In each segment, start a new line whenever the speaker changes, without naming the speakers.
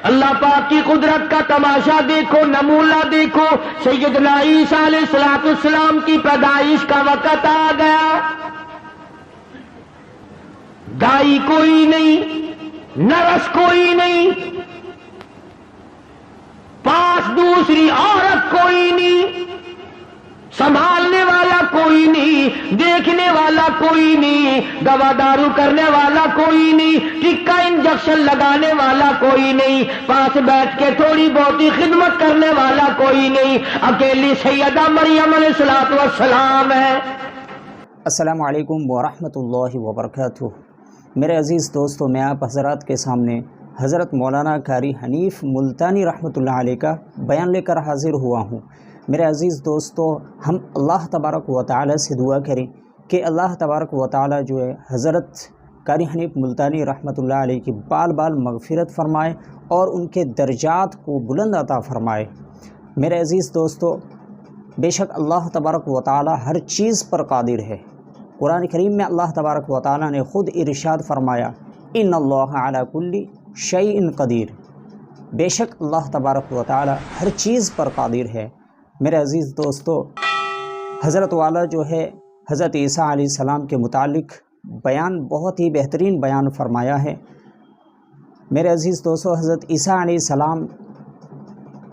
اللہ پاک کی قدرت کا تماشا دیکھو، نمونہ دیکھو. سیدنا عیسیٰ علیہ السلام کی پیدائش کا وقت آ گیا، دائی کوئی نہیں، نرس کوئی نہیں، پاس دوسری عورت کوئی نہیں، سنبھالنے والا کوئی نہیں، دیکھنے والا کوئی نہیں، دوا دارو کرنے والا کوئی نہیں، ٹکا انجیکشن لگانے والا کوئی نہیں، پاس بیٹھ کے تھوڑی بہتی خدمت کرنے والا کوئی نہیں، اکیلی سیدہ مریم علیہ السلام ہے.
السلام علیکم ورحمۃ اللہ وبرکاتہ. میرے عزیز دوستو، میں آپ حضرات کے سامنے حضرت مولانا قاری حنیف ملتانی رحمۃ اللہ علیہ کا بیان لے کر حاضر ہوا ہوں. میرے عزیز دوستو، ہم اللہ تبارک و تعالی سے دعا کریں کہ اللہ تبارک و تعالی جو ہے حضرت قاری حنیف ملتانی رحمۃ اللہ علیہ کی بال بال مغفرت فرمائے اور ان کے درجات کو بلند عطا فرمائے. میرے عزیز دوستو، بے شک اللہ تبارک و تعالی ہر چیز پر قادر ہے. قرآن کریم میں اللہ تبارک و تعالی نے خود ارشاد فرمایا، ان اللہ علی کل شیء قدیر. بے شک اللہ تبارک و تعالی ہر چیز پر قادر ہے. میرے عزیز دوستو، حضرت والا جو ہے حضرت عیسیٰ علیہ السلام کے متعلق بیان بہت ہی بہترین بیان فرمایا ہے. میرے عزیز دوستو، حضرت عیسیٰ علیہ السلام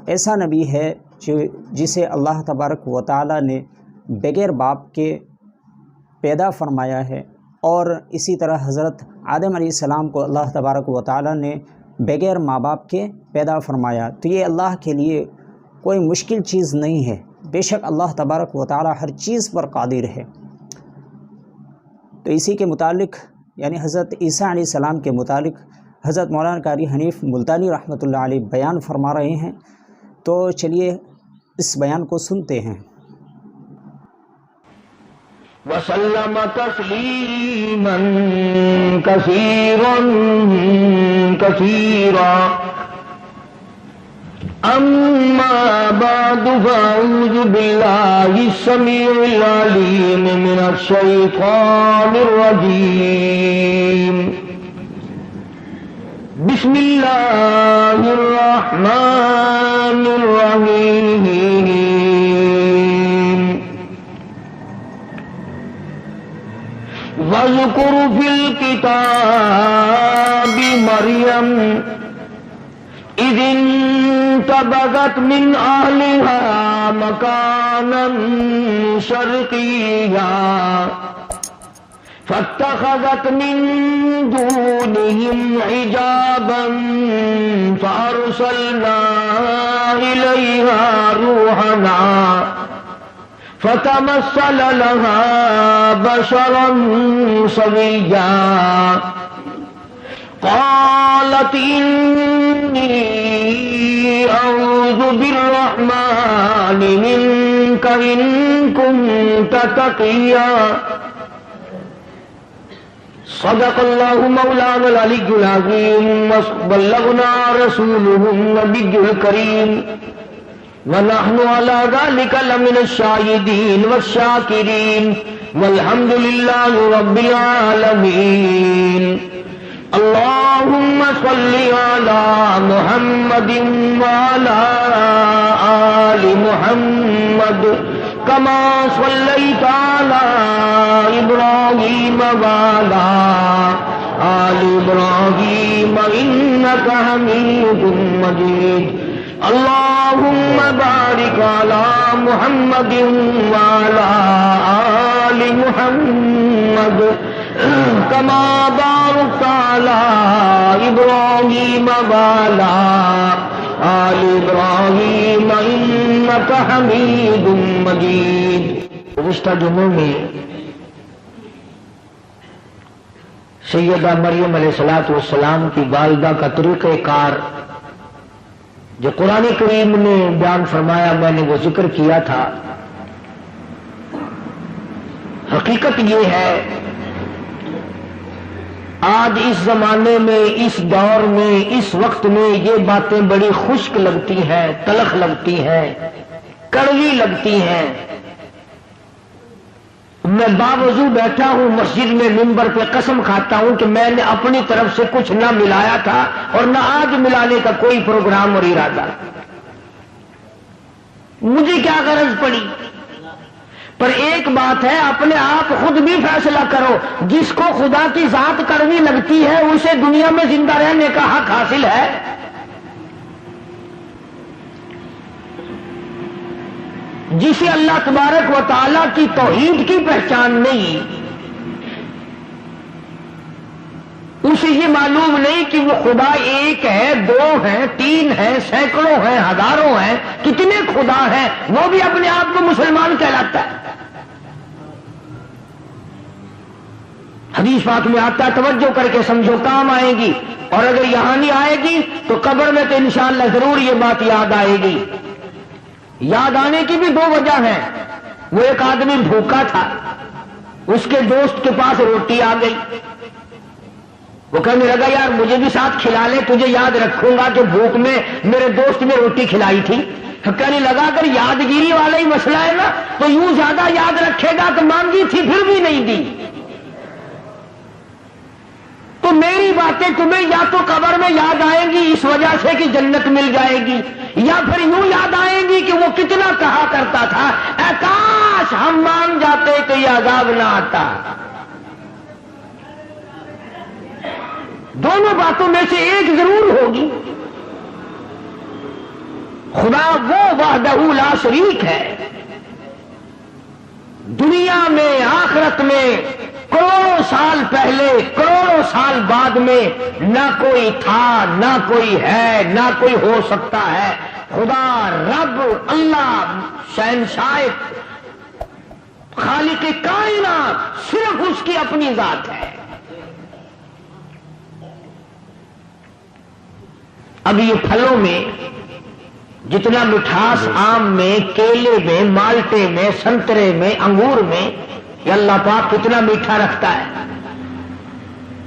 ایسا نبی ہے جسے اللہ تبارک و تعالی نے بغیر باپ کے پیدا فرمایا ہے، اور اسی طرح حضرت آدم علیہ السلام کو اللہ تبارک و تعالی نے بغیر ماں باپ کے پیدا فرمایا. تو یہ اللہ کے لیے کوئی مشکل چیز نہیں ہے. بے شک اللہ تبارک و تعالی ہر چیز پر قادر ہے. تو اسی کے متعلق یعنی حضرت عیسیٰ علیہ السلام کے متعلق حضرت مولانا قاری حنیف ملتانی رحمۃ اللہ علیہ بیان فرما رہے ہیں. تو چلیے اس بیان کو سنتے ہیں.
وسلم تسلیما کثیرا کثیرا. اما بعد فاعوذ باللہ السمیع العلیم من الشیطان الرجیم. بسم اللہ الرحمن الرحیم. واذکر فی الکتاب مریم اذ انتبذت من اہلها مکانا شرقیا فاتخذت من دونهم حجابا فارسلنا الیها روحنا فتمثل لها بشرا سویا. قالت إني أعوذ بالرحمن منك إن كنت تقيا. صدق الله مولانا العلي العظيم وبلغنا رسوله النبي الكريم ونحن على ذلك لمن الشاهدين والشاكرين والحمد لله رب العالمين. اللهم صل على محمد وعلى آل محمد كما صليت على إبراهيم وعلى آل إبراهيم إنك حميد مجيد. اللهم بارك على محمد وعلى آل محمد كما باركت على إبراهيم وعلى آل إبراهيم إنك حميد مجيد. گزشتہ جمعوں میں سیدہ مریم علیہ السلام کی والدہ کا طریقہ کار جو قرآن کریم نے بیان فرمایا، میں نے وہ ذکر کیا تھا. حقیقت یہ ہے آج اس زمانے میں، اس دور میں، اس وقت میں یہ باتیں بڑی خشک لگتی ہیں، تلخ لگتی ہیں، کڑوی لگتی ہیں. میں باوضو بیٹھا ہوں مسجد میں منبر پہ، قسم کھاتا ہوں کہ میں نے اپنی طرف سے کچھ نہ ملایا تھا اور نہ آج ملانے کا کوئی پروگرام اور ارادہ، مجھے کیا غرض پڑی؟ پر ایک بات ہے، اپنے آپ خود بھی فیصلہ کرو، جس کو خدا کی ذات کڑوی لگتی ہے اسے دنیا میں زندہ رہنے کا حق حاصل ہے؟ جسے اللہ تبارک و تعالیٰ کی توحید کی پہچان نہیں، اسے یہ معلوم نہیں کہ وہ خدا ایک ہے، دو ہیں، تین ہیں، سینکڑوں ہیں، ہزاروں ہیں، کتنے خدا ہیں، وہ بھی اپنے آپ کو مسلمان کہلاتا ہے۔ حدیث پاک میں آتا ہے، توجہ کر کے سمجھو، کام آئے گی، اور اگر یہاں نہیں آئے گی تو قبر میں تو انشاءاللہ ضرور یہ بات یاد آئے گی۔ یاد آنے کی بھی دو وجہ ہیں۔ وہ ایک آدمی بھوکا تھا، اس کے دوست کے پاس روٹی آ گئی، وہ کہنے لگا یار مجھے بھی ساتھ کھلا لے، تجھے یاد رکھوں گا کہ بھوک میں میرے دوست نے روٹی کھلائی تھی۔ کہنے لگا اگر یادگیری والا ہی مسئلہ ہے نا تو یوں زیادہ یاد رکھے گا کہ مانگی تھی پھر بھی نہیں دی، تو میری باتیں تمہیں یا تو قبر میں یاد آئیں گی اس وجہ سے کہ جنت مل جائے گی، یا پھر یوں یاد آئیں گی کہ وہ کتنا کہا کرتا تھا اے کاش ہم مان جاتے تو یہ عذاب نہ آتا۔ دونوں باتوں میں سے ایک ضرور ہوگی۔ خدا وہ وحدہ لا شریک ہے، دنیا میں آخرت میں کروڑوں سال پہلے کروڑوں سال بعد میں نہ کوئی تھا، نہ کوئی ہے، نہ کوئی ہو سکتا ہے۔ خدا رب اللہ شہنشاہ خالق کائنات صرف اس کی اپنی ذات ہے۔ اب یہ پھلوں میں جتنا مٹھاس آم میں، کیلے میں، مالٹے میں، سنترے میں، انگور میں، یہ اللہ پاک کتنا میٹھا رکھتا ہے۔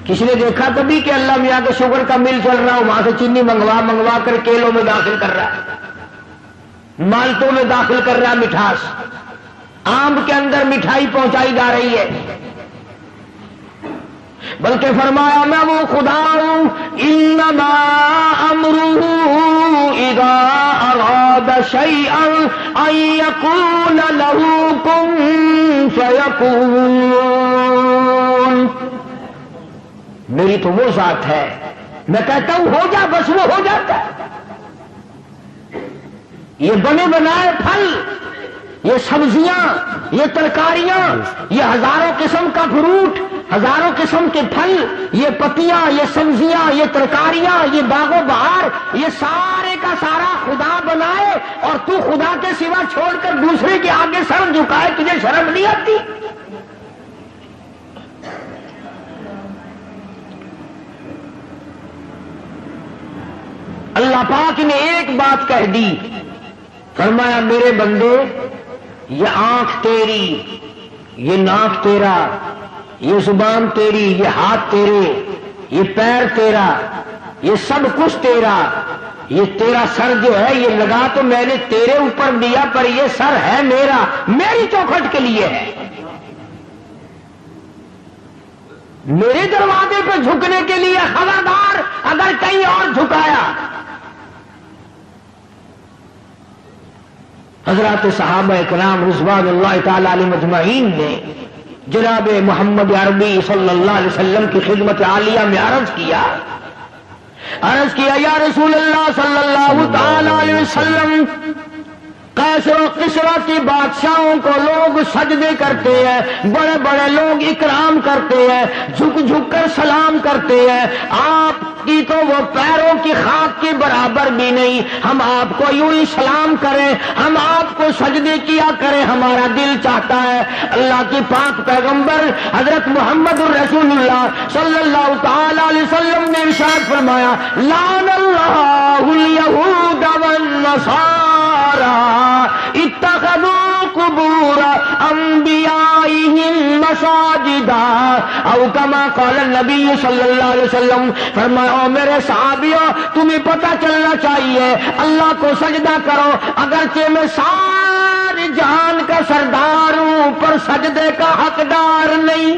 کسی نے دیکھا کبھی کہ اللہ میاں کے شوگر کا مل چل رہا ہو، وہاں سے چینی منگوا کر کیلوں میں داخل کر رہا ہے، مالٹوں میں داخل کر رہا ہے مٹھاس، آم کے اندر مٹھائی پہنچائی جا رہی ہے، بلکہ فرمایا میں وہ خدا ہوں انما امرہ اذا اراد شیئا ان یقول لہ کن فیکون، میری تو وہ ذات ہے، میں کہتا ہوں ہو جا بس وہ ہو جاتا ہے۔ یہ بنے بنائے پھل، یہ سبزیاں، یہ ترکاریاں، یہ ہزاروں قسم کا فروٹ، ہزاروں قسم کے پھل، یہ پتیاں، یہ سبزیاں، یہ ترکاریاں، یہ باغ و بہار، یہ سارے کا سارا خدا بنائے اور تو خدا کے سوا چھوڑ کر دوسرے کے آگے سر جھکائے، تجھے شرم نہیں آتی؟ اللہ پاک نے ایک بات کہہ دی، فرمایا میرے بندے یہ آنکھ تیری، یہ ناک تیرا، یہ زبان تیری، یہ ہاتھ تیرے، یہ پیر تیرا، یہ سب کچھ تیرا، یہ تیرا سر جو ہے یہ لگا تو میں نے تیرے اوپر دیا، پر یہ سر ہے میرا، میری چوکھٹ کے لیے ہے، میرے دروازے پہ جھکنے کے لیے، خبردار اگر کہیں اور جھکایا۔ حضرات صحابہ کرام رضوان اللہ تعالی علیہم اجمعین نے جناب محمد عربی صلی اللہ علیہ وسلم کی خدمت عالیہ میں عرض کیا یا رسول اللہ صلی اللہ تعالی علیہ وسلم، قیصر و کسریٰ کی بادشاہوں کو لوگ سجدے کرتے ہیں، بڑے بڑے لوگ اکرام کرتے ہیں، جھک جھک کر سلام کرتے ہیں، آپ کی تو وہ پیروں کی خاک کے برابر بھی نہیں، ہم آپ کو یوں ہی سلام کریں، ہم آپ کو سجدے کیا کریں، ہمارا دل چاہتا ہے۔ اللہ کی پاک پیغمبر حضرت محمد الرسول اللہ صلی اللہ تعالی علیہ وسلم نے ارشاد فرمایا لعن اللہ الیہود والنصارى اتخذوا قبور انبیائہم مساجدا او کما قال النبی صلی اللہ علیہ وسلم، فرمایا او میرے صحابیوں تمہیں پتہ چلنا چاہیے اللہ کو سجدہ کرو، اگرچہ میں سارے تمہاری جان کا سردار ہوں پر سجدے کا حقدار نہیں.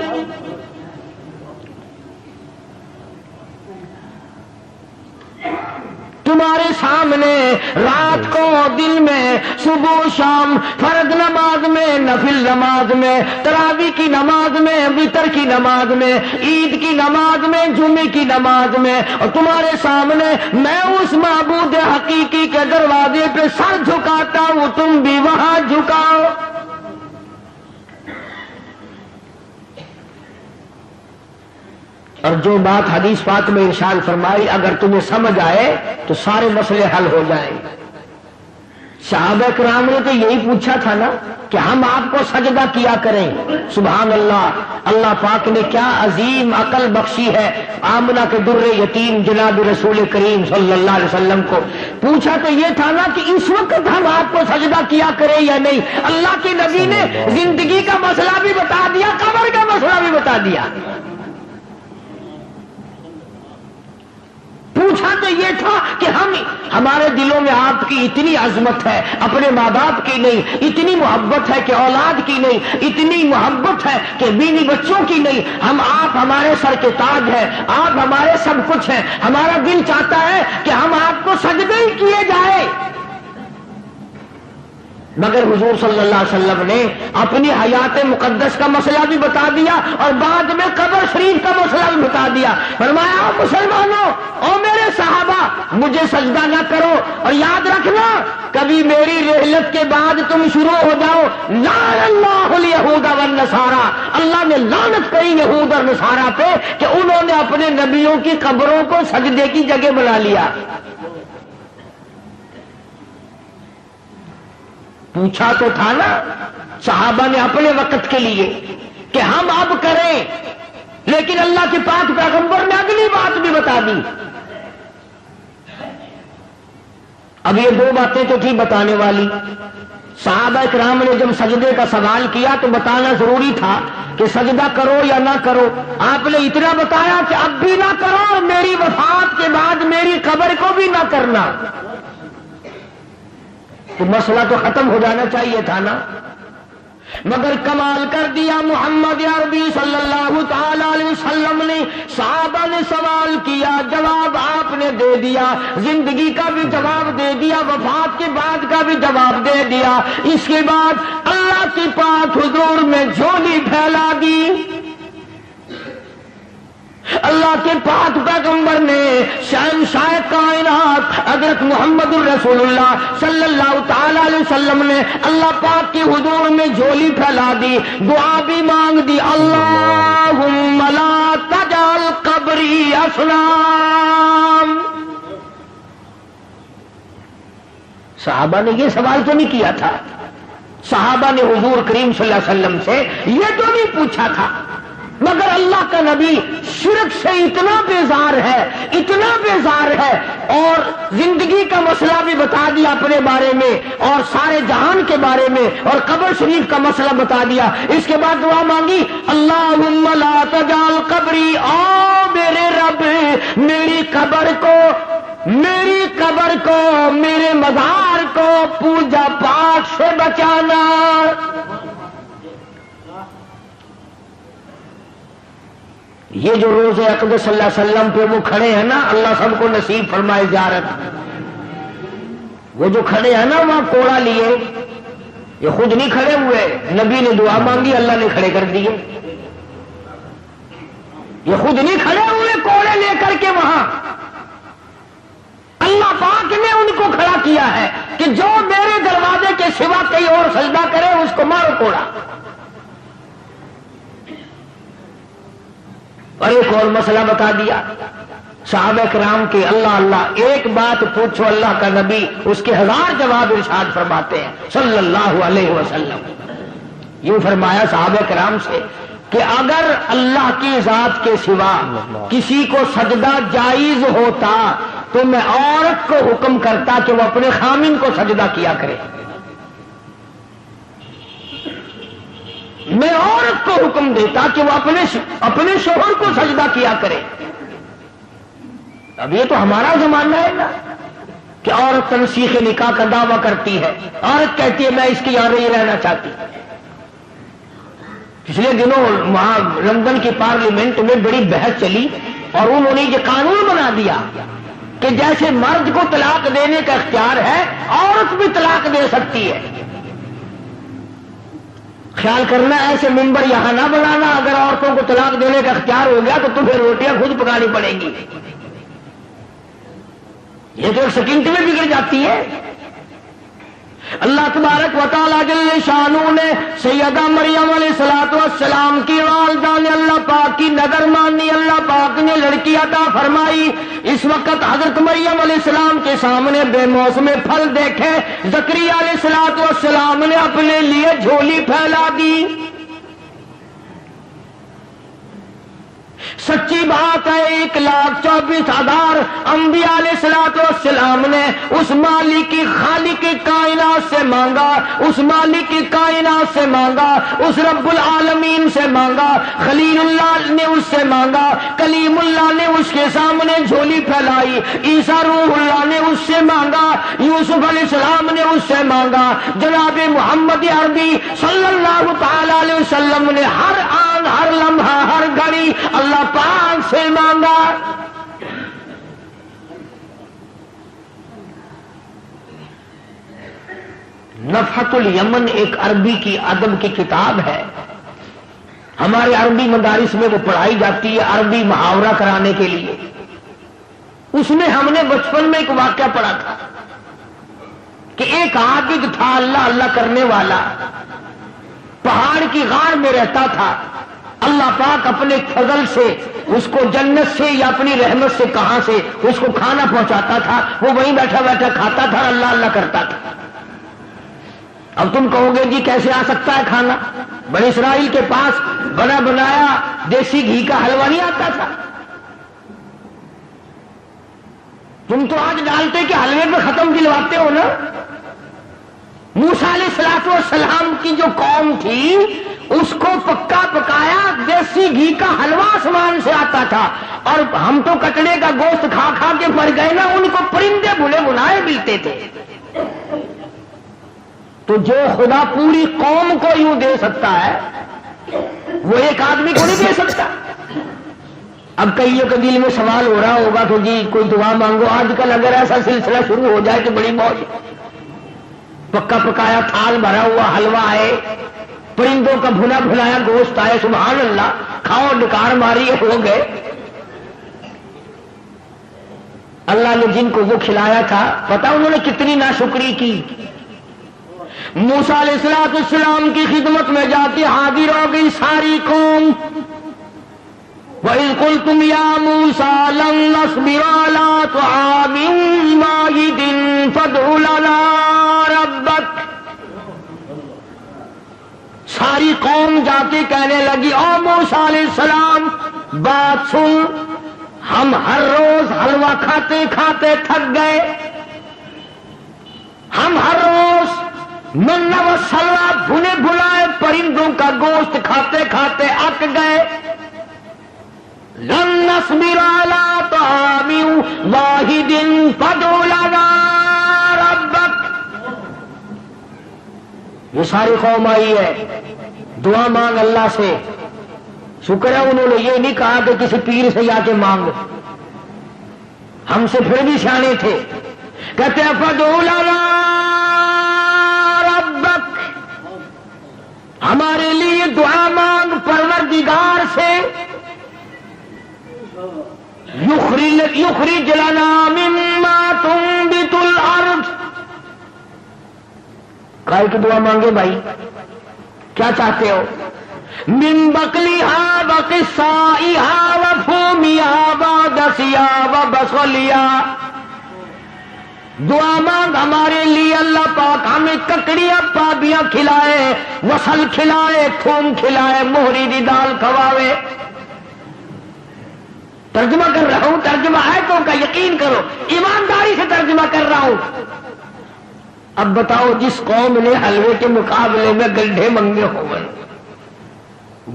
تمہارے سامنے رات کو دن میں صبح شام فرض نماز میں نفل نماز میں تراویح کی نماز میں وتر کی نماز میں عید کی نماز میں جمعے کی نماز میں اور تمہارے سامنے میں اس معبود حقیقی کے دروازے پہ سر جھکاتا ہوں تم بھی وہاں جھکاؤ. اور جو بات حدیث پاک میں ارشاد فرمائی اگر تمہیں سمجھ آئے تو سارے مسئلے حل ہو جائیں. صحابہ کرام نے تو یہی پوچھا تھا نا کہ ہم آپ کو سجدہ کیا کریں. سبحان اللہ, اللہ پاک نے کیا عظیم عقل بخشی ہے. آمنہ کے در یتیم جناب رسول کریم صلی اللہ علیہ وسلم کو پوچھا تو یہ تھا نا کہ اس وقت ہم آپ کو سجدہ کیا کریں یا نہیں. اللہ کے نبی نے زندگی کا مسئلہ بھی بتا دیا, قبر کا مسئلہ بھی بتا دیا. پوچھا تو یہ تھا کہ ہمارے دلوں میں آپ کی اتنی عظمت ہے, اپنے ماں باپ کی نہیں, اتنی محبت ہے کہ اولاد کی نہیں, اتنی محبت ہے کہ بیوی بچوں کی نہیں. آپ ہمارے سر کے تاج ہیں, آپ ہمارے سب کچھ ہیں. ہمارا دل چاہتا ہے کہ ہم آپ کو سجدے ہی کیے جائے. مگر حضور صلی اللہ علیہ وسلم نے اپنی حیات مقدس کا مسئلہ بھی بتا دیا اور بعد میں قبر شریف کا مسئلہ بھی بتا دیا. فرمایا مسلمانوں او میرے صحابہ مجھے سجدہ نہ کرو اور یاد رکھنا کبھی میری رحلت کے بعد تم شروع ہو جاؤ لعن اللہ الیہود والنصارى, اللہ نے لعنت کری یہود اور نصارہ پہ کہ انہوں نے اپنے نبیوں کی قبروں کو سجدے کی جگہ بنا لیا. پوچھا تو تھا نا صحابہ نے اپنے وقت کے لیے کہ ہم اب کریں, لیکن اللہ کے پاک پیغمبر نے اگلی بات بھی بتا دی. اب یہ دو باتیں تو تھی بتانے والی. صحابہ کرام نے جب سجدے کا سوال کیا تو بتانا ضروری تھا کہ سجدہ کرو یا نہ کرو. آپ نے اتنا بتایا کہ اب بھی نہ کرو اور میری وفات کے بعد میری قبر کو بھی نہ کرنا. تو مسئلہ تو ختم ہو جانا چاہیے تھا نا. مگر کمال کر دیا محمد عربی صلی اللہ تعالی علیہ وسلم نے. صحابہ نے سوال کیا, جواب آپ نے دے دیا, زندگی کا بھی جواب دے دیا, وفات کے بعد کا بھی جواب دے دیا. اس کے بعد اللہ کی پاک حضور میں جھولی پھیلا دی. اللہ کے پاک پیغمبر نے شہنشاہ کائنات حضرت محمد الرسول اللہ صلی اللہ تعالی علیہ وسلم نے اللہ پاک کے حضور میں جھولی پھیلا دی, دعا بھی مانگ دی, اللہم لا تجعل قبری اصنام. صحابہ نے یہ سوال تو نہیں کیا تھا. صحابہ نے حضور کریم صلی اللہ علیہ وسلم سے یہ تو نہیں پوچھا تھا. مگر اللہ کا نبی شرک سے اتنا بیزار ہے, اتنا بیزار ہے, اور زندگی کا مسئلہ بھی بتا دیا اپنے بارے میں اور سارے جہان کے بارے میں اور قبر شریف کا مسئلہ بتا دیا. اس کے بعد دعا مانگی, اللہم لا تجعل قبری, او میرے رب میری قبر کو میرے مزار کو پوجا پاٹ سے بچانا. یہ جو روز اقدس صلی اللہ علیہ وسلم پہ وہ کھڑے ہیں نا, اللہ سب کو نصیب فرمائے زیارت. وہ جو کھڑے ہیں نا وہاں کوڑا لیے, یہ خود نہیں کھڑے ہوئے, نبی نے دعا مانگی اللہ نے کھڑے کر دیے. یہ خود نہیں کھڑے ہوئے کوڑے لے کر کے وہاں, اللہ پاک نے ان کو کھڑا کیا ہے کہ جو میرے دروازے کے سوا کہیں اور سجدہ کرے اس کو مارو کوڑا. اور ایک اور مسئلہ بتا دیا صحابہ کرام کے, اللہ اللہ ایک بات پوچھو اللہ کا نبی اس کے 1000 جواب ارشاد فرماتے ہیں صلی اللہ علیہ وسلم. یوں فرمایا صحابہ کرام سے کہ اگر اللہ کی ذات کے سوا کسی کو سجدہ جائز ہوتا تو میں عورت کو حکم کرتا کہ وہ اپنے خامن کو سجدہ کیا کرے. میں عورت کو حکم دیتا کہ وہ اپنے شوہر کو سجدہ کیا کرے. اب یہ تو ہمارا زمانہ ہے نا کہ عورت عورت تنسیخ نکاح کا دعویٰ کرتی ہے، عورت کہتی ہے میں اس کے یہاں نہیں رہنا چاہتی. پچھلے دنوں وہاں لندن کی پارلیمنٹ میں بڑی بحث چلی اور انہوں نے یہ قانون بنا دیا کہ جیسے مرد کو طلاق دینے کا اختیار ہے، عورت بھی طلاق دے سکتی ہے. خیال کرنا ایسے ممبر یہاں نہ بنانا، اگر عورتوں کو طلاق دینے کا اختیار ہو گیا تو تمہیں روٹیاں خود پکانی پڑیں گی. یہ تو ایک سیکنڈ میں بگڑ جاتی ہے. اللہ تبارک و تعالیٰ جل شانہ نے سیدہ مریم علیہ الصلوۃ والسلام کی والدہ نے اللہ پاک کی نظر مانی، اللہ پاک نے لڑکی عطا فرمائی. اس وقت حضرت مریم علیہ السلام کے سامنے بے موسم پھل دیکھے، زکریا علیہ الصلوۃ والسلام نے اپنے لیے جھولی پھیلا دی. سچی بات ہے 1,24,000 انبیاء علیہ الصلوۃ والسلام نے اس مالک کی خالق کائنات سے مانگا، اس مالک کی کائنات سے مانگا، اس رب العالمین سے مانگا. خلیل اللہ نے اس سے مانگا، کلیم اللہ نے اس کے سامنے جھولی پھیلائی، عیسیٰ روح اللہ نے اس سے مانگا، یوسف علیہ السلام نے اس سے مانگا، جناب محمد عربی صلی اللہ تعالی علیہ وسلم نے ہر آن ہر لمحہ ہر گھڑی اللہ پاک سے مانگا. نفحۃ الیمن ایک عربی کی ادب کی کتاب ہے، ہمارے عربی مدارس میں وہ پڑھائی جاتی ہے عربی محاورہ کرانے کے لیے. اس میں ہم نے بچپن میں ایک واقعہ پڑھا تھا کہ ایک عابد تھا اللہ اللہ کرنے والا، پہاڑ کی غار میں رہتا تھا. اللہ پاک اپنے فضل سے اس کو جنت سے یا اپنی رحمت سے کہاں سے اس کو کھانا پہنچاتا تھا، وہ وہیں بیٹھا بیٹھا کھاتا تھا، اللہ اللہ کرتا تھا. اب تم کہو گے جی کیسے آ سکتا ہے کھانا؟ بنی اسرائیل کے پاس بنا بنایا دیسی گھی کا حلوہ نہیں آتا تھا. تم تو آج ڈالتے کہ حلوے پہ ختم دلواتے ہو نا. موسیٰ علیہ الصلوۃ والسلام کی جو قوم تھی اس کو پکا پکایا دیسی گھی کا حلوہ آسمان سے آتا تھا، اور ہم تو کٹڑے کا گوشت کھا کھا کے مر گئے نا، ان کو پرندے بھولے بنائے ملتے تھے. تو جو خدا پوری قوم کو یوں دے سکتا ہے وہ ایک آدمی کو نہیں دے سکتا. اب کئیوں کے دل میں سوال ہو رہا ہوگا کہ جی کوئی دعا مانگو. آج کل اگر ایسا سلسلہ شروع ہو جائے تو بڑی موج. پکا پکایا تھال بھرا ہوا حلوہ ہے، پرندوں کا بھنا بھنایا گوشت آئے، سبحان اللہ، کھاؤ ڈکار ماری ہو گئے. اللہ نے جن کو وہ کھلایا تھا پتا انہوں نے کتنی ناشکری کی. موسیٰ علیہ السلام کی خدمت میں جاتی حاضر ہو گئی ساری قوم. وَإِذْ قُلْتُمْ يَا مُوسَىٰ لَن نَّصْبِرَ عَلَىٰ طَعَامٍ وَاحِدٍ فَادْعُ لَنَا رَبَّكَ. ساری قوم جا کے کہنے لگی او موسیٰ علیہ السلام بات سن، ہم ہر روز حلوہ کھاتے کھاتے تھک گئے، ہم ہر روز من و سلوہ بھنے بھلائے پرندوں کا گوشت کھاتے کھاتے اک گئے. لن نصبر علی طعام واحد فادع لنا ربک. یہ ساری قوم آئی ہے، دعا مانگ اللہ سے. شکر ہے انہوں نے یہ نہیں کہا کہ کسی پیر سے جا کے مانگ، ہم سے پھر بھی سیانے تھے. کہتے ہیں فادع لنا ربک، ہمارے لیے دعا مانگ پروردگار سے. یخرج لنا مما تنبت الارض. کائے کی دعا مانگے بھائی؟ کیا چاہتے ہو؟ من بقلها وقصائها وفومها ودسیها وبصلیها. دعا مانگ ہمارے لیے اللہ پاک ہمیں ککڑیاں پابیاں کھلائے، وصل کھلائے، تھوم کھلائے، موہری دی دال کھواوے. ترجمہ کر رہا ہوں، ترجمہ آیتوں کا یقین کرو، ایمانداری سے ترجمہ کر رہا ہوں. اب بتاؤ جس قوم نے حلوے کے مقابلے میں گڈھے منگے ہو گئے،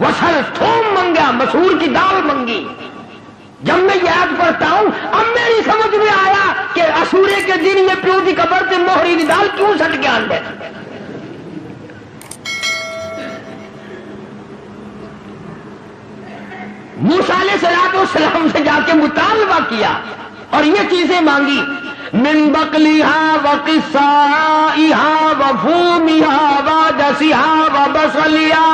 وصل تھوم منگا، مسور کی دال منگی. جب میں یاد کرتا ہوں اب میری سمجھ میں آیا کہ اسورے کے دن یہ پیو کی قبر سے موہری دی دال کیوں سٹ کے آندے؟ موسیٰ علیہ السلام سے جا کے مطالبہ کیا اور یہ چیزیں مانگی، من بقلیہا وقصائہا وفومہا ودسہا وبصلیہا،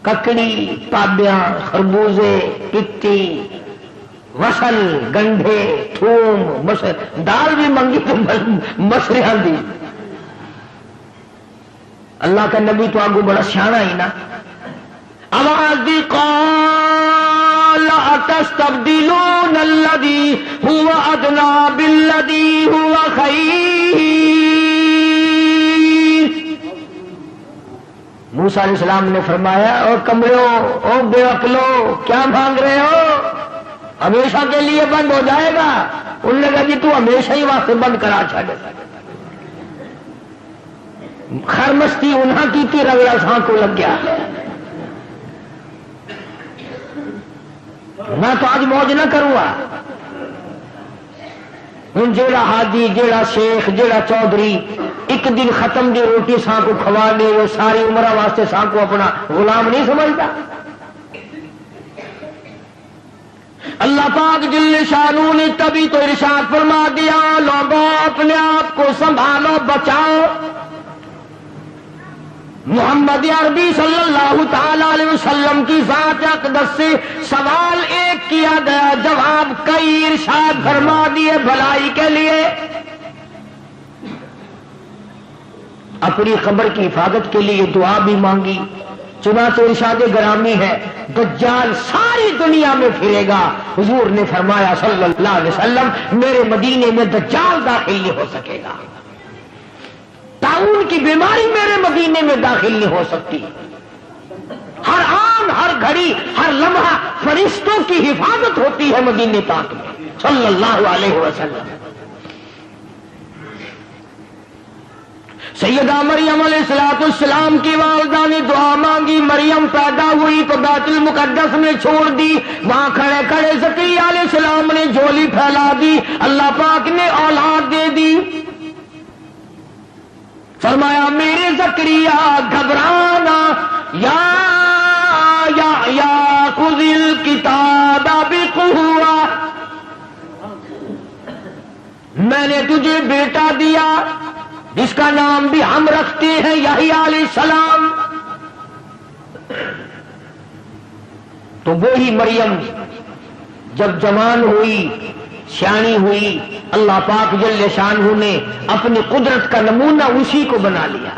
ککڑی، پابیاں، خربوزے، پتی، وصل، گنڈھے، تھوم، دال بھی منگی تو مسریاں دی۔ اللہ کا نبی تو آگو بڑا سیاںا ہی نا، آواز دی قال اتستبدلون الذی هو ادنی بالذی هو خیر۔ موسیٰ علیہ السلام نے فرمایا، او کمڑو، او بے عقلو، کیا مانگ رہے ہو؟ ہمیشہ کے لیے بند ہو جائے گا۔ انہوں نے کہا جی تو ہمیشہ ہی واسطے بند کرا چھڑ۔ خرمستی انہاں کی تھی، رگڑا ساں کو لگ گیا۔ میں تو آج موج نہ کروں گا۔ ہوں جیڑا ہادی، جیڑا شیخ، جیڑا چودھری ایک دن ختم دی روٹی ساں کو کھوا دے، وہ ساری عمرہ واسطے ساں کو اپنا غلام نہیں سمجھتا۔ اللہ پاک جل شانہ نے تبھی تو ارشاد فرما دیا، لوگوں اپنے آپ کو سنبھالو، بچاؤ۔ محمد عربی صلی اللہ تعالی علیہ وسلم کی ذات اقدس سے سوال ایک کیا گیا، جواب کئی ارشاد فرما دیے بھلائی کے لیے۔ اپنی خبر کی حفاظت کے لیے دعا بھی مانگی، چنانچہ ارشاد گرامی ہے، دجال ساری دنیا میں پھرے گا۔ حضور نے فرمایا صلی اللہ علیہ وسلم، میرے مدینے میں دجال داخل نہیں ہو سکے گا، طاعون کی بیماری میرے مدینے میں داخل نہیں ہو سکتی۔ ہر آن، ہر گھڑی، ہر لمحہ فرشتوں کی حفاظت ہوتی ہے مدینے پاک میں صلی اللہ علیہ وسلم۔ سیدہ مریم علیہ السلام کی والدہ نے دعا مانگی، مریم پیدا ہوئی تو بیت المقدس میں چھوڑ دی، وہاں کھڑے کھڑے زکریا علیہ السلام نے جھولی پھیلا دی، اللہ پاک نے اولاد دے دی۔ فرمایا میرے زکریا گھبرانا، یا خذ الکتاب بقوہ، میں نے تجھے بیٹا دیا جس کا نام بھی ہم رکھتے ہیں یحییٰ علیہ السلام۔ تو وہی مریم جب جوان ہوئی، سیانی ہوئی، اللہ پاک جل شانہ نے اپنی قدرت کا نمونہ اسی کو بنا لیا۔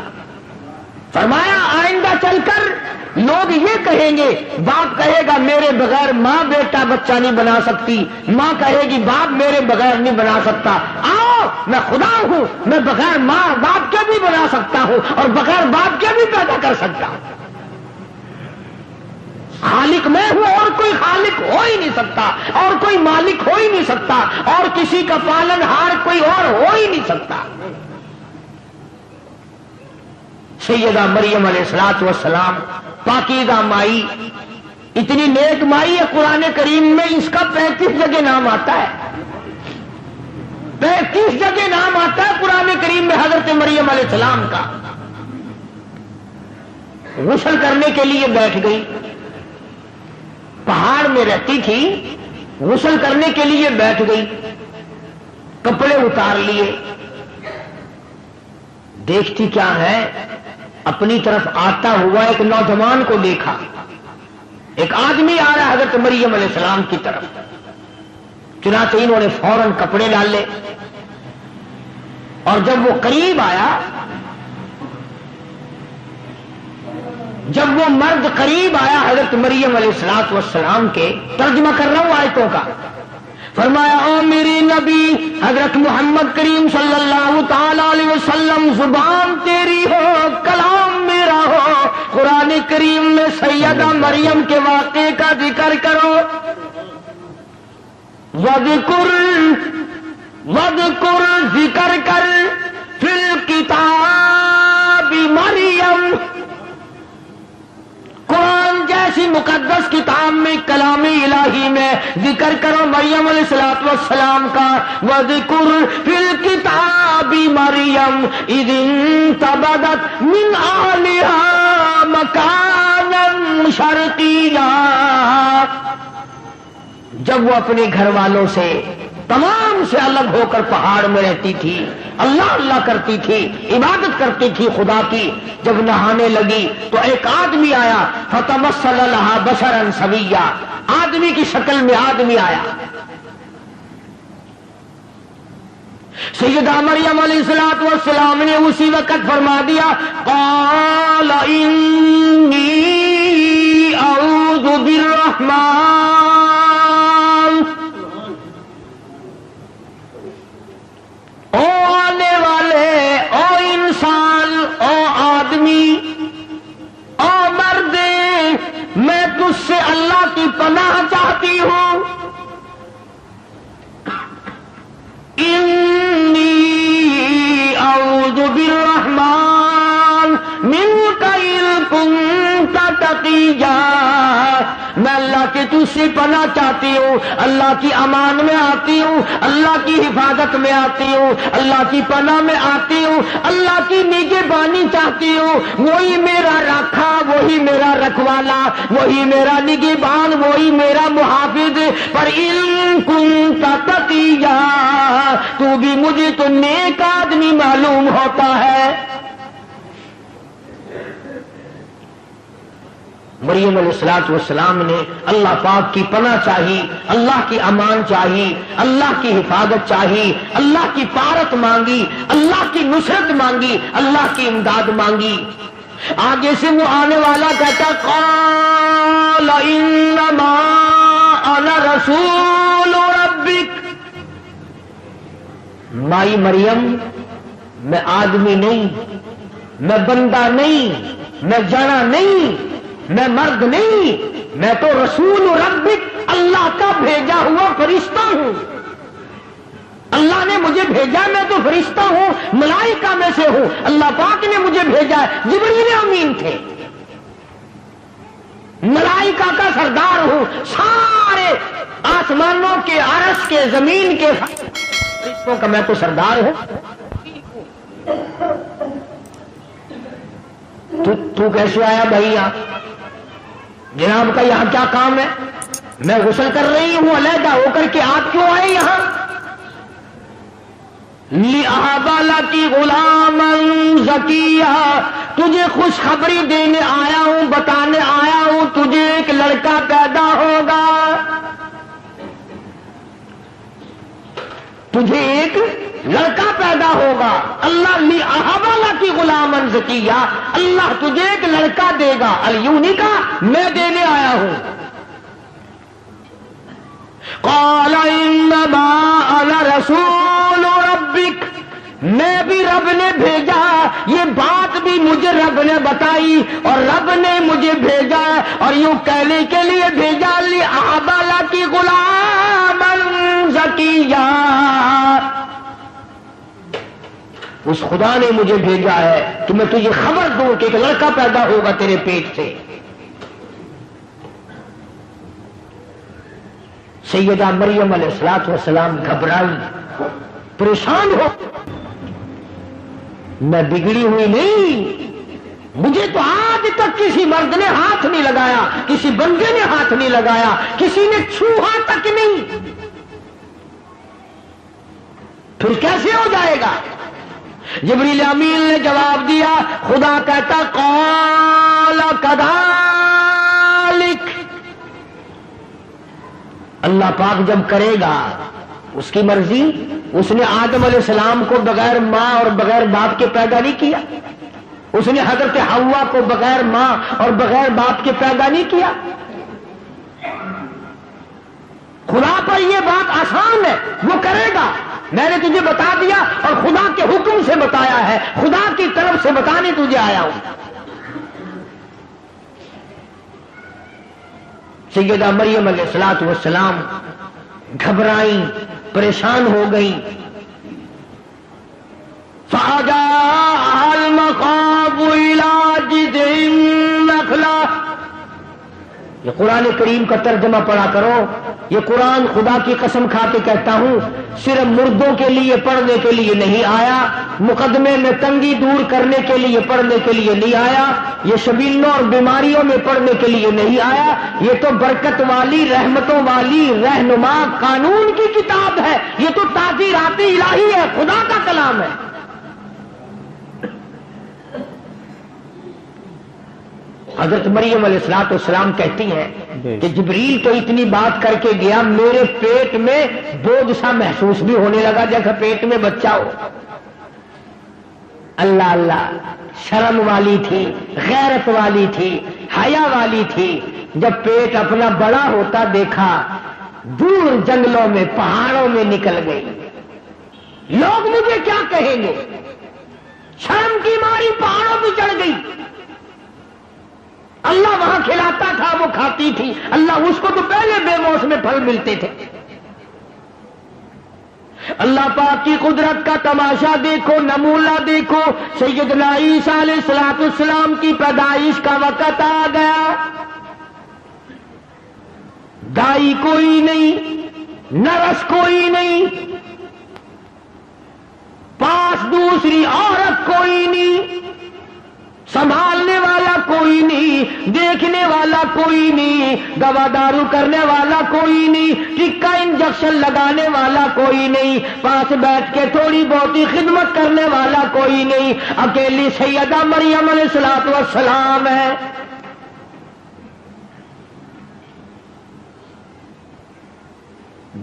فرمایا آئندہ چل کر لوگ یہ کہیں گے، باپ کہے گا میرے بغیر ماں بیٹا بچہ نہیں بنا سکتی، ماں کہے گی باپ میرے بغیر نہیں بنا سکتا، آؤ میں خدا ہوں، میں بغیر ماں باپ کے بھی بنا سکتا ہوں اور بغیر باپ کے بھی پیدا کر سکتا ہوں۔ خالق میں ہوں اور کوئی خالق ہو ہی نہیں سکتا، اور کوئی مالک ہو ہی نہیں سکتا، اور کسی کا پالن ہار کوئی اور ہو ہی نہیں سکتا۔ سیدہ مریم علیہ السلام پاکیزہ مائی، اتنی نیک مائی ہے، قرآن کریم میں اس کا 35 جگہ نام آتا ہے، 35 جگہ نام آتا ہے قرآن کریم میں حضرت مریم علیہ السلام کا۔ غسل کرنے کے لیے بیٹھ گئی، پہاڑ میں رہتی تھی، غسل کرنے کے لیے بیٹھ گئی، کپڑے اتار لیے، دیکھتی کیا ہے، اپنی طرف آتا ہوا ایک نوجوان کو دیکھا، ایک آدمی آ رہا حضرت مریم علیہ السلام کی طرف، چنانچہ انہوں نے فوراً کپڑے ڈالے، اور جب وہ قریب آیا، جب وہ مرد قریب آیا حضرت مریم علیہ السلام کے، ترجمہ کر رہا ہوں آیتوں کا، فرمایا او میری نبی حضرت محمد کریم صلی اللہ تعالی علیہ وسلم، زبان تیری ہو، کلام میرا ہو، قرآن کریم میں سیدہ مریم کے واقعے کا ذکر کرو، وذکر ذکر کر فی الکتاب مریم، قرآن جیسی مقدس کتاب میں، کلام الہی میں ذکر کرو مریم علیہ السلام وَاذْكُرْ فِي الْكِتَابِ مَرْيَمَ إِذِ انتَبَذَتْ مِنْ أَهْلِهَا مَكَانًا شَرْقِيًّا. جب وہ اپنے گھر والوں سے تمام سے الگ ہو کر پہاڑ میں رہتی تھی، اللہ اللہ کرتی تھی، عبادت کرتی تھی خدا کی، جب نہانے لگی تو ایک آدمی آیا، فَتَمَثَّلَ لَهَا بَشَرًا سَوِيًّا، آدمی کی شکل میں آدمی آیا. سیدہ مریم علیہ السلام نے اسی وقت فرما دیا، قال انی اعوذ بالرحمن. او آنے والے، او انسان، او آدمی، او مرد، میں تجھ سے اللہ کی پناہ چاہتی ہوں. انی اعوذ بالرحمن منک ان کنت تقیا. میں اللہ کے تجھ سے پناہ چاہتی ہوں، اللہ کی امان میں آتی ہوں، اللہ کی حفاظت میں آتی ہوں، اللہ کی پناہ میں آتی ہوں، اللہ کی نگہبانی چاہتی ہوں. وہی میرا رکھا، وہی میرا رکھوالا، وہی میرا نگہبان، وہی میرا محافظ. پر ان کنت تقیا، تو بھی مجھے تو نیک آدمی معلوم ہوتا ہے. مریم علیہ السلام نے اللہ پاک کی پناہ چاہی، اللہ کی امان چاہی، اللہ کی حفاظت چاہی، اللہ کی پارت مانگی، اللہ کی نصرت مانگی، اللہ کی امداد مانگی. آگے سے وہ آنے والا کہتا، قال انما انا رسول ربک. مائی مریم، میں آدمی نہیں، میں بندہ نہیں، میں جنا نہیں، میں مرد نہیں، میں تو رسول ربک، اللہ کا بھیجا ہوا فرشتہ ہوں. اللہ نے مجھے بھیجا، میں تو فرشتہ ہوں، ملائکہ میں سے ہوں. اللہ پاک نے مجھے بھیجا ہے. جبریل امین تھے، ملائکہ کا سردار ہوں. سارے آسمانوں کے، عرش کے، زمین کے فرشتوں کا میں تو سردار ہوں. تو کیسے آیا بھائی یہاں؟ جناب کا یہاں کیا کام ہے؟ میں غسل کر رہی ہوں علیحدہ ہو کر کے، آپ کیوں آئے یہاں؟ لِأَهَبَ لَكِ غُلَامًا زَكِيًّا، تجھے خوشخبری دینے آیا ہوں، بتانے آیا ہوں، تجھے ایک لڑکا پیدا ہوگا، تجھے ایک لڑکا پیدا ہوگا. اللہ لِأَهَبَ لَكِ غُلَامًا زَكِيًّا، اللہ تجھے ایک لڑکا دے گا. الیونی کا میں دینے آیا ہوں. قال انما انا رسول ربک، میں بھی رب نے بھیجا. یہ بات بھی مجھے رب نے بتائی اور رب نے مجھے بھیجا اور یوں کہنے کے لیے بھیجا، لِأَهَبَ لَكِ غُلَامًا زَكِيًّا. اس خدا نے مجھے بھیجا ہے کہ میں تجھے خبر دوں کہ ایک لڑکا پیدا ہوگا تیرے پیٹ سے. سیدہ مریم علیہ السلام گھبرائی، پریشان ہو. میں بگڑی ہوئی نہیں، مجھے تو آج تک کسی مرد نے ہاتھ نہیں لگایا، کسی بندے نے ہاتھ نہیں لگایا، کسی نے چھوہا تک نہیں. پھر کیسے ہو جائے گا؟ جبریل امین نے جواب دیا، خدا کہتا قال کذالک. اللہ پاک جب کرے گا اس کی مرضی. اس نے آدم علیہ السلام کو بغیر ماں اور بغیر باپ کے پیدا نہیں کیا. اس نے حضرت حوا کو بغیر ماں اور بغیر باپ کے پیدا نہیں کیا. خدا پر یہ بات آسان ہے، وہ کرے گا. میں نے تجھے بتا دیا اور خدا کے حکم سے بتایا ہے، خدا کی طرف سے بتانے تجھے آیا ہوں. سیدہ مریم علیہ السلام گھبرائیں، پریشان ہو گئیں. فَأَجَاءَهَا الْمَخَاضُ إِلَىٰ جِذْعِ النَّخْلَةِ یہ قرآن کریم کا ترجمہ پڑھا کرو. یہ قرآن خدا کی قسم کھا کے کہتا ہوں صرف مردوں کے لیے پڑھنے کے لیے نہیں آیا, مقدمے میں تنگی دور کرنے کے لیے پڑھنے کے لیے نہیں آیا, یہ شبیلوں اور بیماریوں میں پڑھنے کے لیے نہیں آیا. یہ تو برکت والی, رحمتوں والی, رہنما قانون کی کتاب ہے. یہ تو تعزیرات الہی ہے, خدا کا کلام ہے. حضرت مریم علیہ الصلوۃ والسلام کہتی ہیں کہ جبریل تو اتنی بات کر کے گیا, میرے پیٹ میں بوجھ سا محسوس بھی ہونے لگا جیسے پیٹ میں بچہ ہو. اللہ اللہ, شرم والی تھی, غیرت والی تھی, حیا والی تھی. جب پیٹ اپنا بڑا ہوتا دیکھا, دور جنگلوں میں پہاڑوں میں نکل گئی. لوگ مجھے کیا کہیں گے, شرم کی ماری پہاڑوں پہ چڑھ گئی. اللہ وہاں کھلاتا تھا, وہ کھاتی تھی. اللہ اس کو تو پہلے بے موسم پھل ملتے تھے. اللہ پاک کی قدرت کا تماشا دیکھو, نمونہ دیکھو. سیدنا عیسیٰ علیہ الصلوۃ والسلام کی پیدائش کا وقت آ گیا. دائی کوئی نہیں, نرس کوئی نہیں, پاس دوسری عورت کوئی نہیں, سنبھالنے والا کوئی نہیں, دیکھنے والا کوئی نہیں, دوا دارو کرنے والا کوئی نہیں, ٹکا انجیکشن لگانے والا کوئی نہیں, پاس بیٹھ کے تھوڑی بہت خدمت کرنے والا کوئی نہیں. اکیلی سیدہ مریم علیہ الصلوۃ والسلام ہے.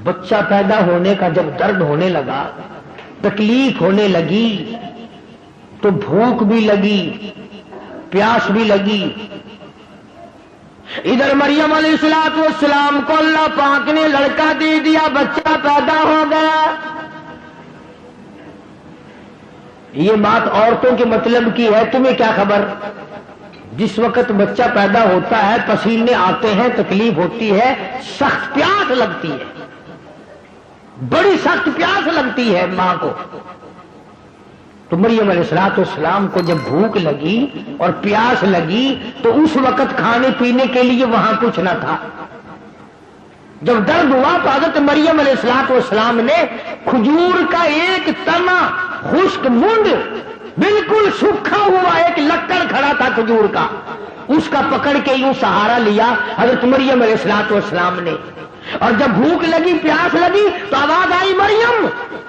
بچہ پیدا ہونے کا جب درد ہونے لگا, تکلیف ہونے لگی, تو بھوک بھی لگی, پیاس بھی لگی. ادھر مریم علیہ الصلوۃ والسلام کو اللہ پاک نے لڑکا دے دیا, بچہ پیدا ہو گیا. یہ بات عورتوں کے مطلب کی ہے, تمہیں کیا خبر. جس وقت بچہ پیدا ہوتا ہے پسینے آتے ہیں, تکلیف ہوتی ہے, سخت پیاس لگتی ہے, بڑی سخت پیاس لگتی ہے ماں کو. تو مریم علیہ الصلوۃ والسلام کو جب بھوک لگی اور پیاس لگی تو اس وقت کھانے پینے کے لیے وہاں کچھ نہ تھا. جب درد ہوا تو حضرت مریم علیہ الصلوۃ والسلام نے کھجور کا ایک تنا, خشک منڈ, بالکل سوکھا ہوا ایک لکڑ کھڑا تھا کھجور کا, اس کا پکڑ کے یوں سہارا لیا حضرت مریم علیہ الصلوۃ والسلام نے. اور جب بھوک لگی, پیاس لگی تو آواز آئی, مریم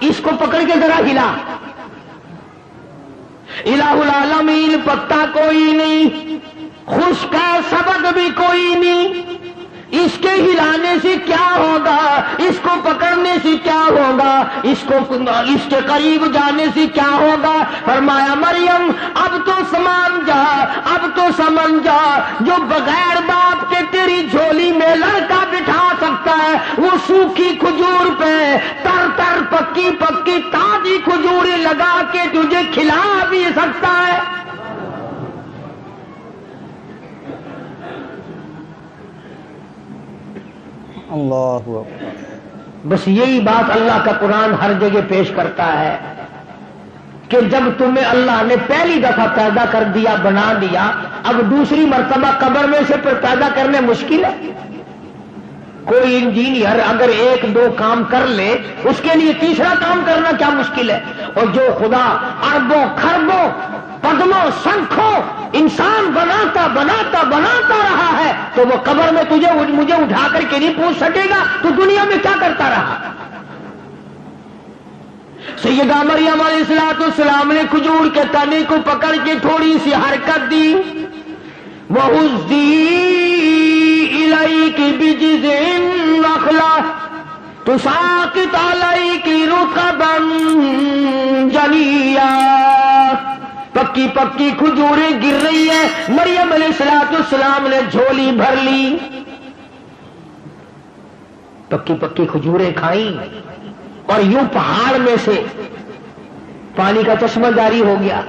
اس کو پکڑ کے ذرا ہلا. الہ العالمین, پتا کوئی نہیں, خشک ہے, سبق بھی کوئی نہیں. اس کے ہلانے سے کیا ہوگا, اس کو پکڑنے سے کیا ہوگا, اس کے قریب جانے سے کیا ہوگا. فرمایا مریم اب تو سمان جا, اب تو سمجھ جا, جو بغیر باپ کے تیری جھولی میں لڑکا بٹھا سکتا ہے وہ سوکھی کھجور پہ تر تر پکی پکی تازی کھجوریں لگا کے تجھے کھلا بھی سکتا ہے.
اللہ اکبر.
بس یہی بات اللہ کا قرآن ہر جگہ پیش کرتا ہے کہ جب تمہیں اللہ نے پہلی دفعہ پیدا کر دیا, بنا دیا, اب دوسری مرتبہ قبر میں سے پیدا کرنے مشکل ہے. کوئی انجینئر اگر ایک دو کام کر لے اس کے لیے تیسرا کام کرنا کیا مشکل ہے. اور جو خدا اربوں خربوں پدموں سنکھوں انسان بناتا بناتا بناتا رہا ہے تو وہ قبر میں مجھے اٹھا کر کے نہیں پوچھ سکے گا تو دنیا میں کیا کرتا رہا. سیدہ مریم علیہ الصلوۃ والسلام نے کھجور کے تنے کو پکڑ کے تھوڑی سی حرکت دی. وَهُزِّي إِلَيْكِ بِجِذْعِ النَّخْلَةِ تُسَاقِطُ عَلَيْكِ رُطَبًا جَنِيًّا. پکی پکی کھجوریں گر رہی ہیں. مریم علیہ الصلوۃ والسلام نے جھولی بھر لی, پکی پکی کھجوریں کھائیں اور یوں پہاڑ میں سے پانی کا چشمہ جاری ہو گیا.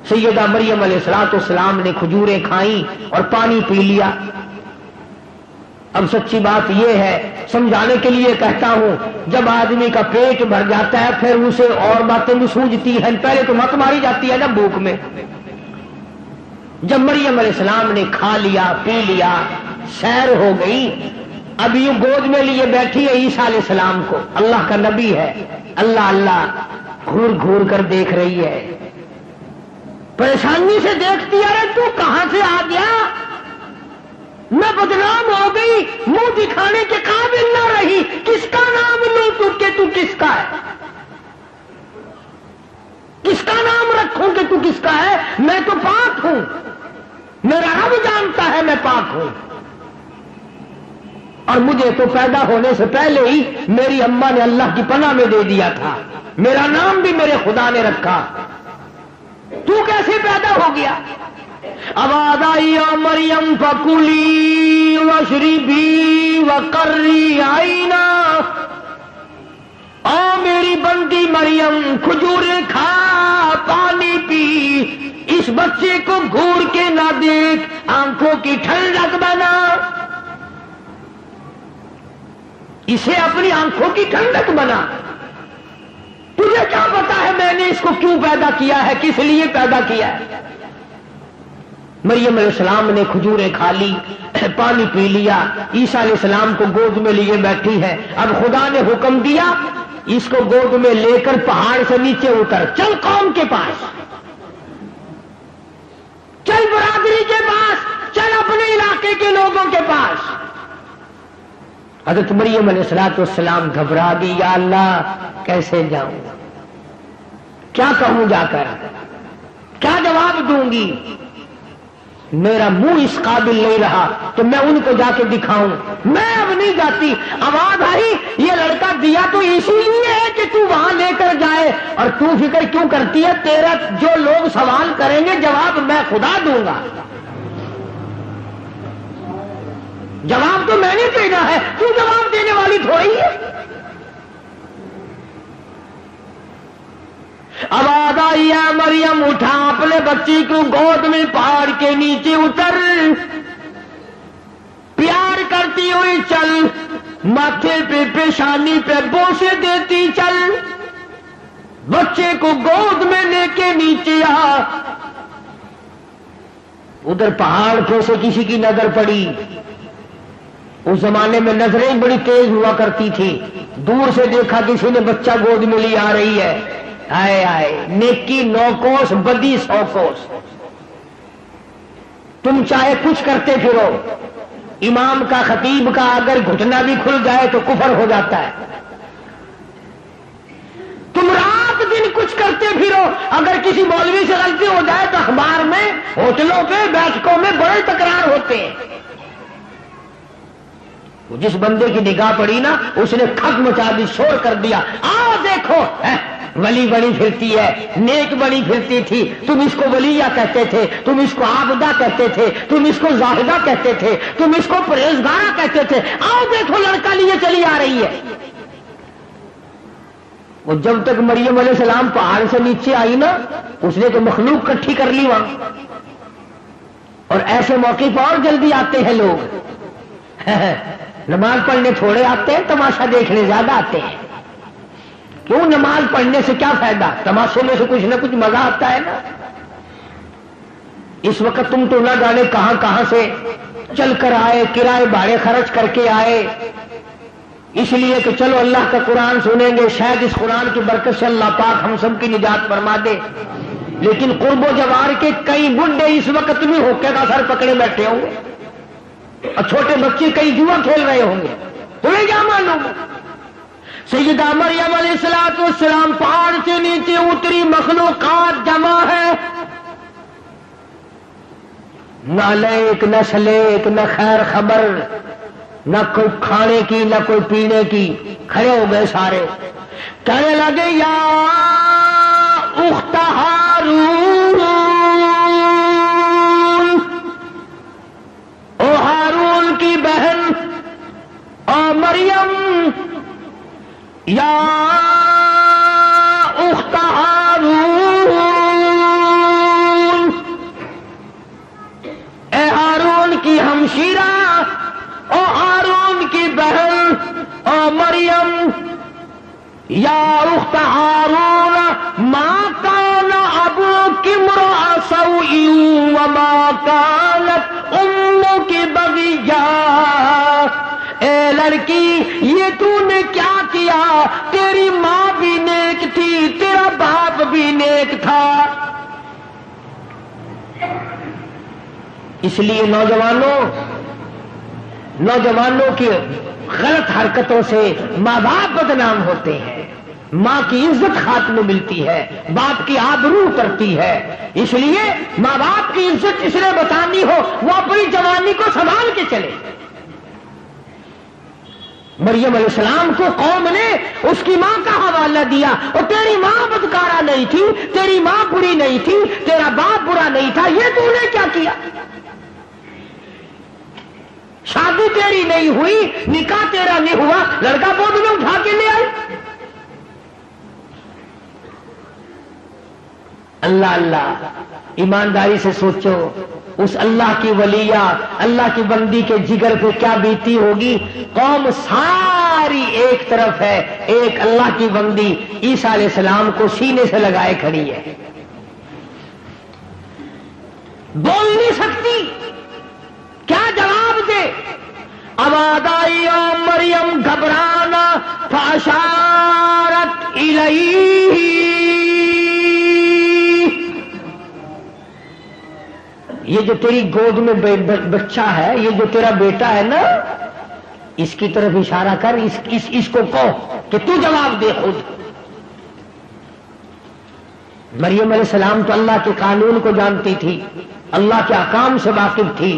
سیدہ مریم علیہ الصلوۃ والسلام نے کھجوریں کھائیں اور پانی پی لیا. اب سچی بات یہ ہے, سمجھانے کے لیے کہتا ہوں, جب آدمی کا پیٹ بھر جاتا ہے پھر اسے اور باتیں بھی سوجتی ہیں. پہلے تو مت ماری جاتی ہے نا بھوک میں. جب مریم علیہ السلام نے کھا لیا, پی لیا, سیر ہو گئی. اب یوں گود میں لیے بیٹھی ہے عیسیٰ علیہ السلام کو. اللہ کا نبی ہے, اللہ اللہ گھور گھور کر دیکھ رہی ہے, پریشانی سے دیکھتی. ارے تو کہاں سے آ گیا؟ میں بدنام ہو گئی, منہ دکھانے کے قابل نہ رہی. کس کا نام لوں تو کہ تو کس کا ہے؟ کس کا نام رکھوں کہ تو کس کا ہے؟ میں تو پاک ہوں, میرا رب جانتا ہے میں پاک ہوں. اور مجھے تو پیدا ہونے سے پہلے ہی میری اماں نے اللہ کی پناہ میں دے دیا تھا, میرا نام بھی میرے خدا نے رکھا. تو کیسے پیدا ہو گیا؟ آواز آئی یا مریم فکلی واشربی وقری عینا. او میری بندی مریم, کھجوریں کھا, پانی پی, اس بچے کو گھور کے نہ دیکھ, آنکھوں کی ٹھنڈک بنا. اسے اپنی آنکھوں کی ٹھنڈک بنا. تجھے کیا پتا ہے میں نے اس کو کیوں پیدا کیا ہے, کس لیے پیدا کیا ہے؟ مریم علیہ السلام نے کھجوریں کھا لی, پانی پی لیا, عیسیٰ علیہ السلام کو گود میں لیے بیٹھی ہے. اب خدا نے حکم دیا اس کو گود میں لے کر پہاڑ سے نیچے اتر, چل قوم کے پاس, چل برادری کے پاس, چل اپنے علاقے کے لوگوں کے پاس. حضرت مریم علیہ السلام گھبرا گئی, یا اللہ کیسے جاؤں, کیا کہوں جا کر, کیا جواب دوں گی؟ میرا منہ اس قابل نہیں رہا تو میں ان کو جا کے دکھاؤں, میں اب نہیں جاتی. آواز آئی یہ لڑکا دیا تو اسی لیے ہے کہ تو وہاں لے کر جائے, اور تو فکر کیوں کرتی ہے؟ تیرا جو لوگ سوال کریں گے جواب میں خدا دوں گا. جواب تو میں نے دینا ہے, تو جواب دینے والی تھوڑی ہے. آواز آئی یا مریم اٹھا, اپنے بچی کو گود میں پہاڑ کے نیچے اتر, پیار کرتی ہوئی چل, ماتھے پہ پیشانی پہ بوسے دیتی چل, بچے کو گود میں لے کے نیچے آ. ادھر پہاڑ پہ سے کسی کی نظر پڑی. اس زمانے میں نظریں بڑی تیز ہوا کرتی تھی. دور سے دیکھا کسی نے بچہ گود میں لی آ رہی ہے, آئے آئے نیکی 9 کوس, بدی 100 کوس. تم چاہے کچھ کرتے پھرو, امام کا خطیب کا اگر گھٹنا بھی کھل جائے تو کفر ہو جاتا ہے. تم رات دن کچھ کرتے پھرو, اگر کسی مولوی سے غلطی ہو جائے تو اخبار میں, ہوٹلوں پہ, بیٹھکوں میں بڑے تکرار ہوتے ہیں. جس بندے کی نگاہ پڑی نا اس نے کھک مچا دی, شور کر دیا, آؤ دیکھو ولی بنی پھرتی ہے, نیک بنی پھرتی تھی. تم اس کو ولیہ کہتے تھے, تم اس کو عابدہ کہتے تھے, تم اس کو زاہدہ کہتے تھے, تم اس کو پرہیزگارہ کہتے تھے. آؤ دیکھو لڑکا لیے چلی آ رہی ہے. وہ جب تک مریم علیہ السلام پہاڑ سے نیچے آئی نا, اس نے تو مخلوق کٹھی کر لی وہاں. اور ایسے موقع پر اور جلدی آتے ہیں لوگ. نماز پڑھنے تھوڑے آتے ہیں, تماشا دیکھنے زیادہ آتے ہیں. کیوں؟ نماز پڑھنے سے کیا فائدہ, تماشے میں سے کچھ نہ کچھ مزہ آتا ہے نا. اس وقت تم تو نہ جانے کہاں کہاں سے چل کر آئے, کرائے بھاڑے خرچ کر کے آئے, اس لیے کہ چلو اللہ کا قرآن سنیں گے, شاید اس قرآن کی برکت سے اللہ پاک ہم سب کی نجات فرما دے. لیکن قرب و جوار کے کئی بڈھے اس وقت بھی ہوکے کا سر پکڑے بیٹھے ہوں گے, اور چھوٹے بچے کئی جوا کھیل رہے ہوں گے. تمہیں کیا معلوم؟ سیدہ مریم علیہ السلام پہاڑ سے نیچے اتری, مخلوقات جمع ہے, نہ لیک نہ سلیک نہ خیر خبر, نہ کوئی کھانے کی نہ کوئی پینے کی. کھڑے ہو گئے سارے, کہنے لگے یا اخت ہارون, او ہارون کی بہن, او مریم, یا اخت ہارون, اے ہارون کی ہمشیرہ, او ہارون کی بہن, او مریم, یا اخت ہارون, ما کان ابوک امرأ سوء وما کانت اموں کی بغیہ، اے لڑکی یہ تو نے کیا کیا، تیری ماں بھی نیک تھی، تیرا باپ بھی نیک تھا۔ اس لیے نوجوانوں کی غلط حرکتوں سے ماں باپ بدنام ہوتے ہیں، ماں کی عزت خاتمہ ملتی ہے، باپ کی آبرو اترتی ہے۔ اس لیے ماں باپ کی عزت جس نے بچانی ہو وہ اپنی جوانی کو سنبھال کے چلے۔ مریم علیہ السلام کو قوم نے اس کی ماں کا حوالہ دیا، اور تیری ماں بدکارہ نہیں تھی، تیری ماں بری نہیں تھی، تیرا باپ برا نہیں تھا، یہ تو نے کیا کیا؟ شادی تیری نہیں ہوئی، نکاح تیرا نہیں ہوا، لڑکا گود میں اٹھا کے لے آئی۔ اللہ اللہ، ایمانداری سے سوچو اس اللہ کی ولیہ، اللہ کی بندی کے جگر پہ کیا بیتی ہوگی۔ قوم ساری ایک طرف ہے، ایک اللہ کی بندی عیسیٰ علیہ السلام کو سینے سے لگائے کھڑی ہے، بول نہیں سکتی، کیا جواب دے؟ آواز آئی او مریم گھبرانا، فاشارت الیہ، یہ جو تیری گود میں بچہ ہے، یہ جو تیرا بیٹا ہے نا، اس کی طرف اشارہ کر، اس کو کہو کہ تو جواب دے خود۔ مریم علیہ السلام تو اللہ کے قانون کو جانتی تھی، اللہ کے احکام سے واقف تھی۔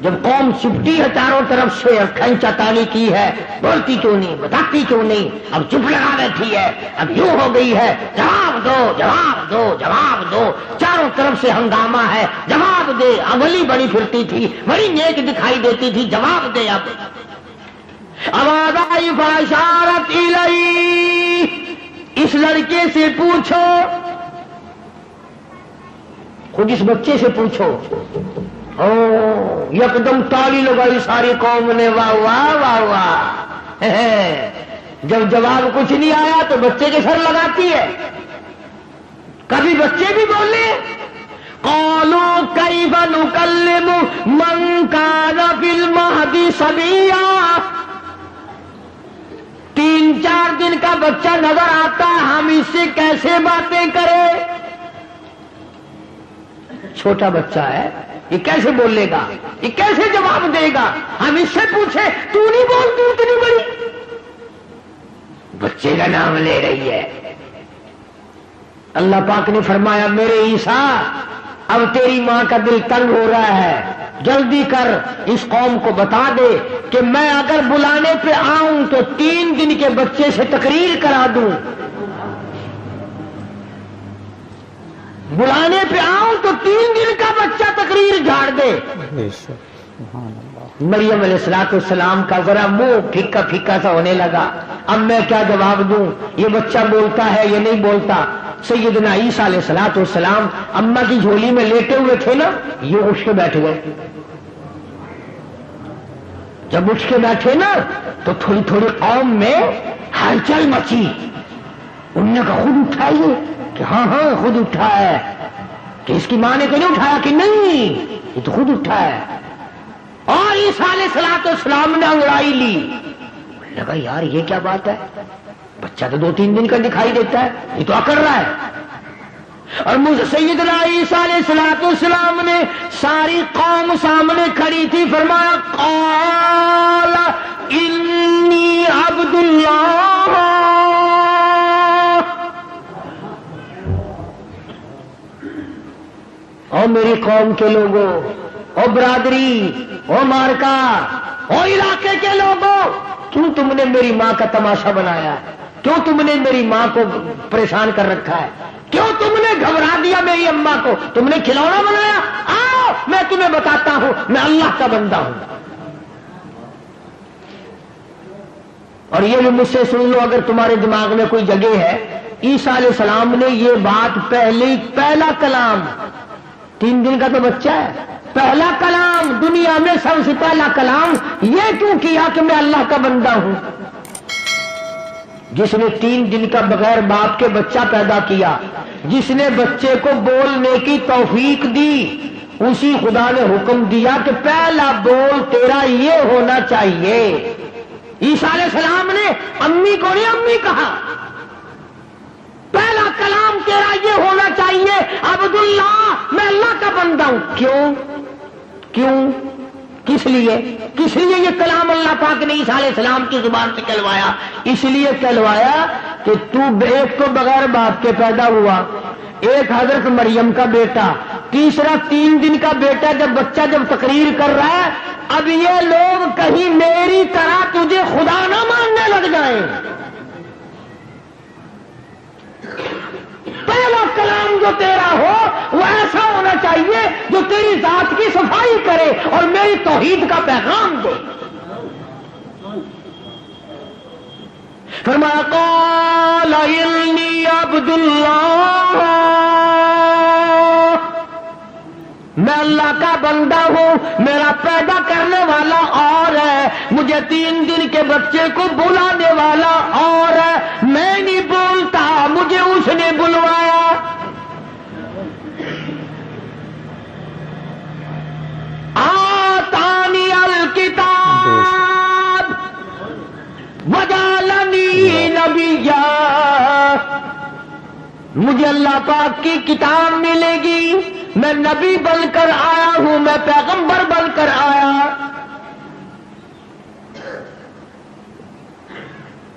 جب قوم چپٹی ہے چاروں طرف سے، کھینچا تانی کی ہے، بولتی کیوں نہیں، بتاتی کیوں نہیں، اب چپ لگا بیٹھی ہے، اب یوں ہو گئی ہے، جواب دو جواب دو جواب دو، چاروں طرف سے ہنگامہ ہے، جواب دے۔ عملی بڑی پھرتی تھی، بڑی نیک دکھائی دیتی تھی، جواب دے۔ اب آواز آئی فاشارت الیہ، اس لڑکے سے پوچھو، خود اس بچے سے پوچھو۔ او یکدم تالی لگائی ساری قوم نے، واہ واہ واہ واہ۔ جب جواب کچھ نہیں آیا تو بچے کے سر لگاتی ہے۔ کبھی بچے بھی بولے، قالوا کیف نکلم من کان فی المہد صبیا، 3-4 دن کا بچہ نظر آتا ہے، ہم اس سے کیسے باتیں کریں؟ چھوٹا بچہ ہے، یہ کیسے بولے گا، یہ کیسے جواب دے گا؟ ہم اس سے پوچھے تو نہیں بولتی اتنی بڑی، بچے کا نام لے رہی ہے۔ اللہ پاک نے فرمایا میرے عیسیٰ اب تیری ماں کا دل تنگ ہو رہا ہے، جلدی کر اس قوم کو بتا دے کہ میں اگر بلانے پہ آؤں تو 3 دن کے بچے سے تقریر کرا دوں، بلانے پہ آؤں تو 3 دن کا بچہ تقریر جھاڑ دے۔ مریم علیہ السلام کا ذرا منہ پھیکا پھیکا سا ہونے لگا، اب میں کیا جواب دوں، یہ بچہ بولتا ہے یہ نہیں بولتا۔ سیدنا عیسیٰ علیہ السلام اماں کی جھولی میں لیٹے ہوئے تھے نا، یہ اٹھ کے بیٹھ گئے۔ جب اٹھ کے بیٹھے نا تو تھوڑی تھوڑی قوم میں ہلچل مچی، انہوں نے کہا خود اٹھائیے، کہ ہاں ہاں خود اٹھا ہے، کہ اس کی ماں نے کہیں اٹھایا کہ نہیں، یہ تو خود اٹھا ہے۔ اور عیسیٰ علیہ السلام نے انگڑائی لی، لگا یار یہ کیا بات ہے، بچہ تو 2-3 دن کا دکھائی دیتا ہے، یہ تو اکڑ رہا ہے۔ اور مجھے سیدنا عیسیٰ علیہ السلام نے ساری قوم سامنے کھڑی تھی، فرمایا قال انی عبد اللہ، او میری قوم کے لوگوں، او برادری، او مارکا، او علاقے کے لوگوں، کیوں تم نے میری ماں کا تماشا بنایا، کیوں تم نے میری ماں کو پریشان کر رکھا ہے، کیوں تم نے گھبرا دیا میری اماں کو، تم نے کھلونا بنایا؟ آؤ میں تمہیں بتاتا ہوں میں اللہ کا بندہ ہوں۔ اور یہ بھی مجھ سے سن لو اگر تمہارے دماغ میں کوئی جگہ ہے، عیسیٰ علیہ السلام نے یہ بات پہلا کلام، 3 دن کا تو بچہ ہے، پہلا کلام دنیا میں سب سے پہلا کلام یہ کیوں کیا کہ میں اللہ کا بندہ ہوں؟ جس نے 3 دن کا بغیر باپ کے بچہ پیدا کیا، جس نے بچے کو بولنے کی توفیق دی، اسی خدا نے حکم دیا کہ پہلا بول تیرا یہ ہونا چاہیے. عیسیٰ علیہ السلام نے امی کو نہیں امی کہا، پہلا کلام تیرا یہ ہونا چاہیے عبداللہ، میں اللہ کا بندہ ہوں. کیوں کس لیے یہ کلام اللہ پاک نے عیسیٰ علیہ السلام کی زبان سے کہلوایا؟ اس لیے کہلوایا کہ تو ایک تو بغیر باپ کے پیدا ہوا، ایک حضرت مریم کا بیٹا، تیسرا 3 دن کا بیٹا. جب بچہ تقریر کر رہا ہے، اب یہ لوگ کہیں میری طرح تجھے خدا نہ ماننے لگ جائیں. پہلا کلام جو تیرا ہو وہ ایسا ہونا چاہیے جو تیری ذات کی صفائی کرے اور میری توحید کا پیغام دے. فرمایا قال انی عبداللہ، میں اللہ کا بندہ ہوں، میرا پیدا کرنے والا اور ہے، مجھے 3 دن کے بچے کو بلانے والا اور ہے. میں نہیں بولتا، مجھے اس نے بلوایا. آتانی الکتاب وجعلنی نبیا، مجھے اللہ پاک کی کتاب ملے گی، میں نبی بن کر آیا ہوں، میں پیغمبر بن کر آیا.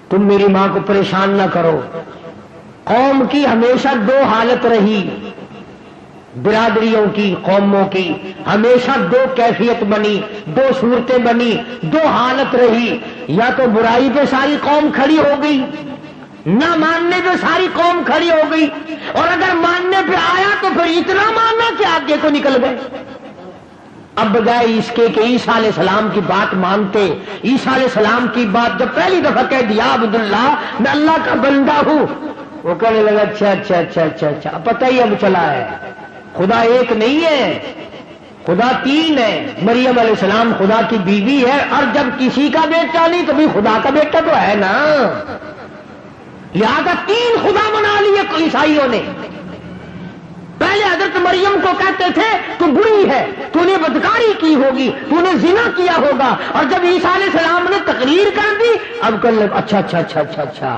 تم میری ماں کو پریشان نہ کرو. قوم کی ہمیشہ 2 حالت رہی، برادریوں کی، قوموں کی ہمیشہ 2 کیفیت بنی، 2 صورتیں بنی، 2 حالت رہی. یا تو برائی پہ ساری قوم کھڑی ہو گئی، نہ ماننے پہ ساری قوم کھڑی ہو گئی، اور اگر ماننے پہ آیا تو پھر اتنا ماننا کہ آگے کو نکل گئے. اب بجائے اس کے کہ عیسیٰ علیہ السلام کی بات مانتے، عیسیٰ علیہ السلام کی بات جب پہلی دفعہ کہہ دیا عبداللہ میں اللہ کا بندہ ہوں، وہ کہنے لگا اچھا پتہ ہی اب چلا ہے خدا ایک نہیں ہے، خدا 3 ہے. مریم علیہ السلام خدا کی بیوی ہے، اور جب کسی کا بیٹا نہیں تو بھی خدا کا بیٹا تو ہے نا، لہذا 3 خدا بنا لیے عیسائیوں نے. پہلے حضرت مریم کو کہتے تھے تو بری ہے، تو نے بدکاری کی ہوگی، تو نے زنا کیا ہوگا، اور جب عیسیٰ علیہ السلام نے تقریر کر دی اب کہنے لگا اچھا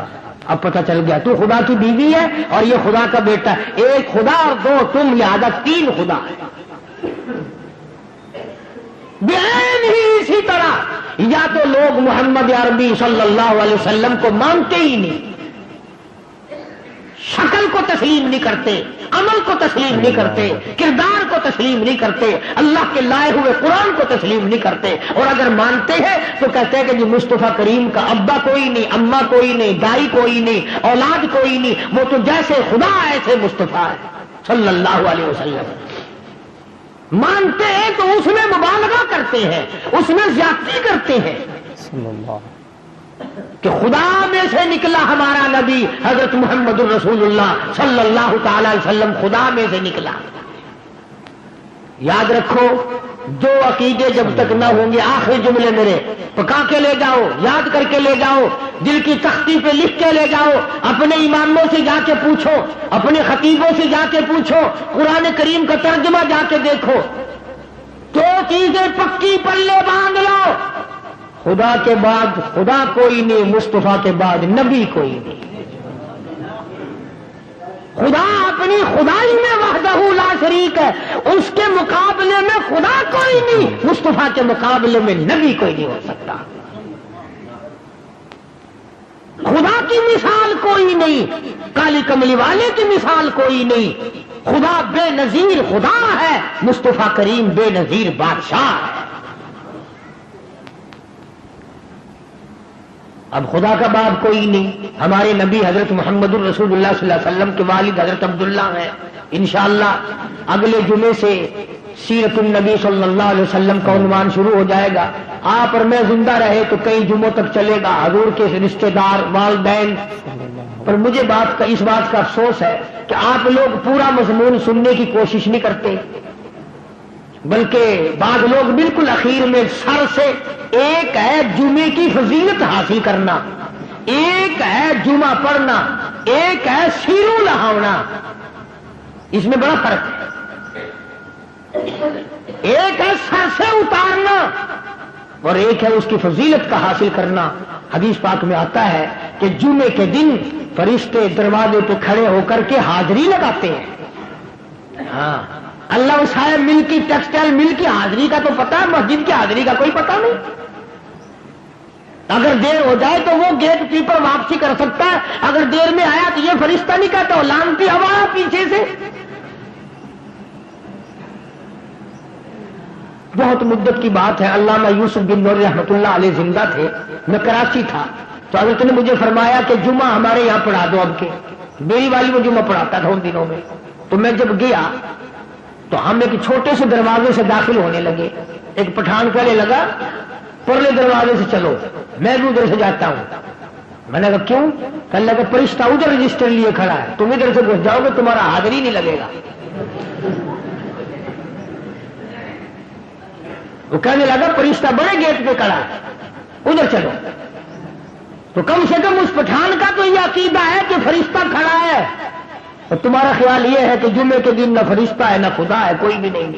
اب پتہ چل گیا تو خدا کی بیوی ہے اور یہ خدا کا بیٹا ہے. 1 خدا اور 2 تم، لہذا 3 خدا ہے. بہن ہی اسی طرح یا تو لوگ محمد عربی صلی اللہ علیہ وسلم کو مانتے ہی نہیں، شکل کو تسلیم نہیں کرتے، عمل کو تسلیم نہیں کرتے، کردار کو تسلیم نہیں کرتے، اللہ کے لائے ہوئے قرآن کو تسلیم نہیں کرتے، اور اگر مانتے ہیں تو کہتے ہیں کہ جی مصطفیٰ کریم کا ابا کوئی نہیں، اماں کوئی نہیں، دائی کوئی نہیں، اولاد کوئی نہیں، وہ تو جیسے خدا ایسے مصطفیٰ ہے صلی اللہ علیہ وسلم. مانتے ہیں تو اس میں مبالغہ کرتے ہیں، اس میں زیادتی کرتے ہیں کہ خدا میں سے نکلا ہمارا نبی حضرت محمد الرسول اللہ صلی اللہ تعالی علیہ وسلم خدا میں سے نکلا. یاد رکھو 2 عقیدے جب تک نہ ہوں گے، آخری جملے میرے پکا کے لے جاؤ، یاد کر کے لے جاؤ، دل کی تختی پہ لکھ کے لے جاؤ، اپنے اماموں سے جا کے پوچھو، اپنے خطیبوں سے جا کے پوچھو، قرآن کریم کا ترجمہ جا کے دیکھو. 2 چیزیں پکی پلے باندھ لو، خدا کے بعد خدا کوئی نہیں، مصطفیٰ کے بعد نبی کوئی نہیں. خدا اپنی خدائی میں وحدہ لا شریک ہے، اس کے مقابلے میں خدا کوئی نہیں، مصطفیٰ کے مقابلے میں نبی کوئی نہیں ہو سکتا. خدا کی مثال کوئی نہیں، کالی کملی والے کی مثال کوئی نہیں. خدا بے نظیر خدا ہے، مصطفیٰ کریم بے نظیر بادشاہ ہے. اب خدا کا باپ کوئی نہیں. ہمارے نبی حضرت محمد الرسول اللہ صلی اللہ علیہ وسلم کے والد حضرت عبداللہ ہیں. انشاءاللہ اگلے جمعے سے سیرت النبی صلی اللہ علیہ وسلم کا عنوان شروع ہو جائے گا. آپ اور میں زندہ رہے تو کئی جمعوں تک چلے گا. حضور کے رشتہ دار، والدین، پر مجھے اس بات کا افسوس ہے کہ آپ لوگ پورا مضمون سننے کی کوشش نہیں کرتے، بلکہ بعض لوگ بالکل اخیر میں سر سے. ایک ہے جمعے کی فضیلت حاصل کرنا، ایک ہے جمعہ پڑھنا، ایک ہے سیرو لہاونا، اس میں بڑا فرق ہے. ایک ہے سر سے اتارنا اور ایک ہے اس کی فضیلت کا حاصل کرنا۔ حدیث پاک میں آتا ہے کہ جمعے کے دن فرشتے دروازے پہ کھڑے ہو کر کے حاضری لگاتے ہیں۔ ہاں، اللہ صاحب مل کی ٹیکسٹائل مل کی حاضری کا تو پتا ہے، مسجد کی حاضری کا کوئی پتا نہیں۔ اگر دیر ہو جائے تو وہ گیٹ کیپر واپسی کر سکتا ہے، اگر دیر میں آیا تو یہ فرشتہ نہیں کہتا، لانتی ہوا پیچھے سے۔ بہت مدت کی بات ہے، علامہ یوسف بن نور رحمۃ اللہ علیہ زندہ تھے، میں کراچی تھا، تو حضرت نے مجھے فرمایا کہ جمعہ ہمارے یہاں پڑھا دو اب کے۔ میری والی وہ جمعہ پڑھاتا تھا ان دنوں میں، تو میں جب گیا تو ہم ایک چھوٹے سے دروازے سے داخل ہونے لگے۔ ایک پٹھان کہنے لگا پرلے دروازے سے چلو، میں بھی ادھر سے جاتا ہوں۔ میں نے کہا کیوں؟ کہنے لگا فرشتہ ادھر رجسٹر لیے کھڑا ہے، تم ادھر سے گھس جاؤ گے تمہارا حاضری نہیں لگے گا۔ وہ کہنے لگا فرشتہ بڑے گیٹ پہ کھڑا ہے، ادھر چلو۔ تو کم سے کم اس پٹھان کا تو یہ عقیدہ ہے کہ فرشتہ کھڑا ہے، اور تمہارا خیال یہ ہے کہ جمعے کے دن نہ فرشتہ ہے نہ خدا ہے، کوئی بھی نہیں۔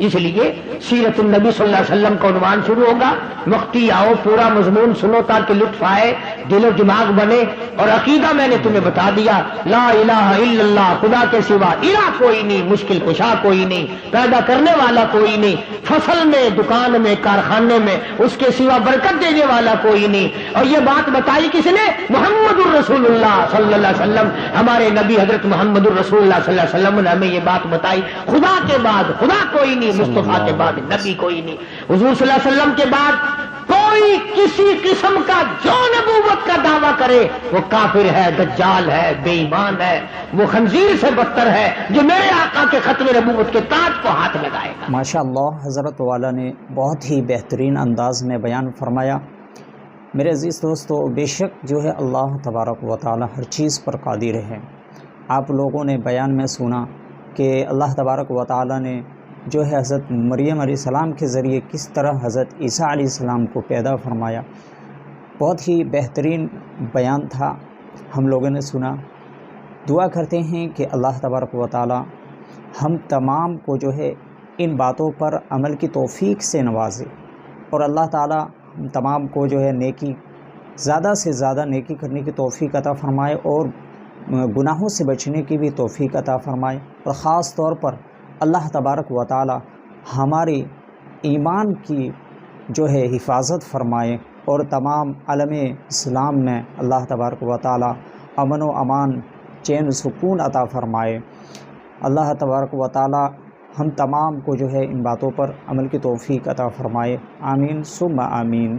اس لیے سیرت النبی صلی اللہ علیہ وسلم کا عنوان شروع ہوگا، وقتی آؤ پورا مضمون سنو تاکہ لطف آئے، دل و دماغ بنے۔ اور عقیدہ میں نے تمہیں بتا دیا، لا الہ الا اللہ، خدا کے سوا الہ کوئی نہیں، مشکل کشا کوئی نہیں، پیدا کرنے والا کوئی نہیں، فصل میں دکان میں کارخانے میں اس کے سوا برکت دینے والا کوئی نہیں۔ اور یہ بات بتائی کس نے؟ محمد الرسول اللہ صلی اللہ علیہ وسلم، ہمارے نبی حضرت محمد الرسول اللہ صلی اللہ علیہ وسلم نے ہمیں یہ بات بتائی، خدا کے بعد خدا کوئی نہیں، مصطفیٰ کے بعد نبی کوئی نہیں، حضور صلی اللہ علیہ وسلم کے بعد کوئی کسی قسم کا جو نبوت کا دعویٰ کرے وہ کافر ہے، دجال ہے، بے ایمان ہے، وہ خنزیر سے بدتر ہے جو میرے آقا کے ختم نبوت کے تاج کو ہاتھ لگائے گا۔
ماشاءاللہ حضرت والا نے بہت ہی بہترین انداز میں بیان فرمایا۔ میرے عزیز دوستو، بے شک جو ہے اللہ تبارک و تعالی ہر چیز پر قادر ہے۔ آپ لوگوں نے بیان میں سنا کہ اللہ تبارک و تعالی نے جو ہے حضرت مریم علیہ السلام کے ذریعے کس طرح حضرت عیسیٰ علیہ السلام کو پیدا فرمایا۔ بہت ہی بہترین بیان تھا، ہم لوگوں نے سنا۔ دعا کرتے ہیں کہ اللہ تبارک و تعالی ہم تمام کو جو ہے ان باتوں پر عمل کی توفیق سے نوازے، اور اللہ تعالی ہم تمام کو جو ہے نیکی، زیادہ سے زیادہ نیکی کرنے کی توفیق عطا فرمائے، اور گناہوں سے بچنے کی بھی توفیق عطا فرمائے، اور خاص طور پر اللہ تبارک و تعالی ہمارے ایمان کی جو ہے حفاظت فرمائے، اور تمام عالم اسلام میں اللہ تبارک و تعالی امن و امان، چین و سکون عطا فرمائے۔ اللہ تبارک و تعالی ہم تمام کو جو ہے ان باتوں پر عمل کی توفیق عطا فرمائے، آمین ثم آمین۔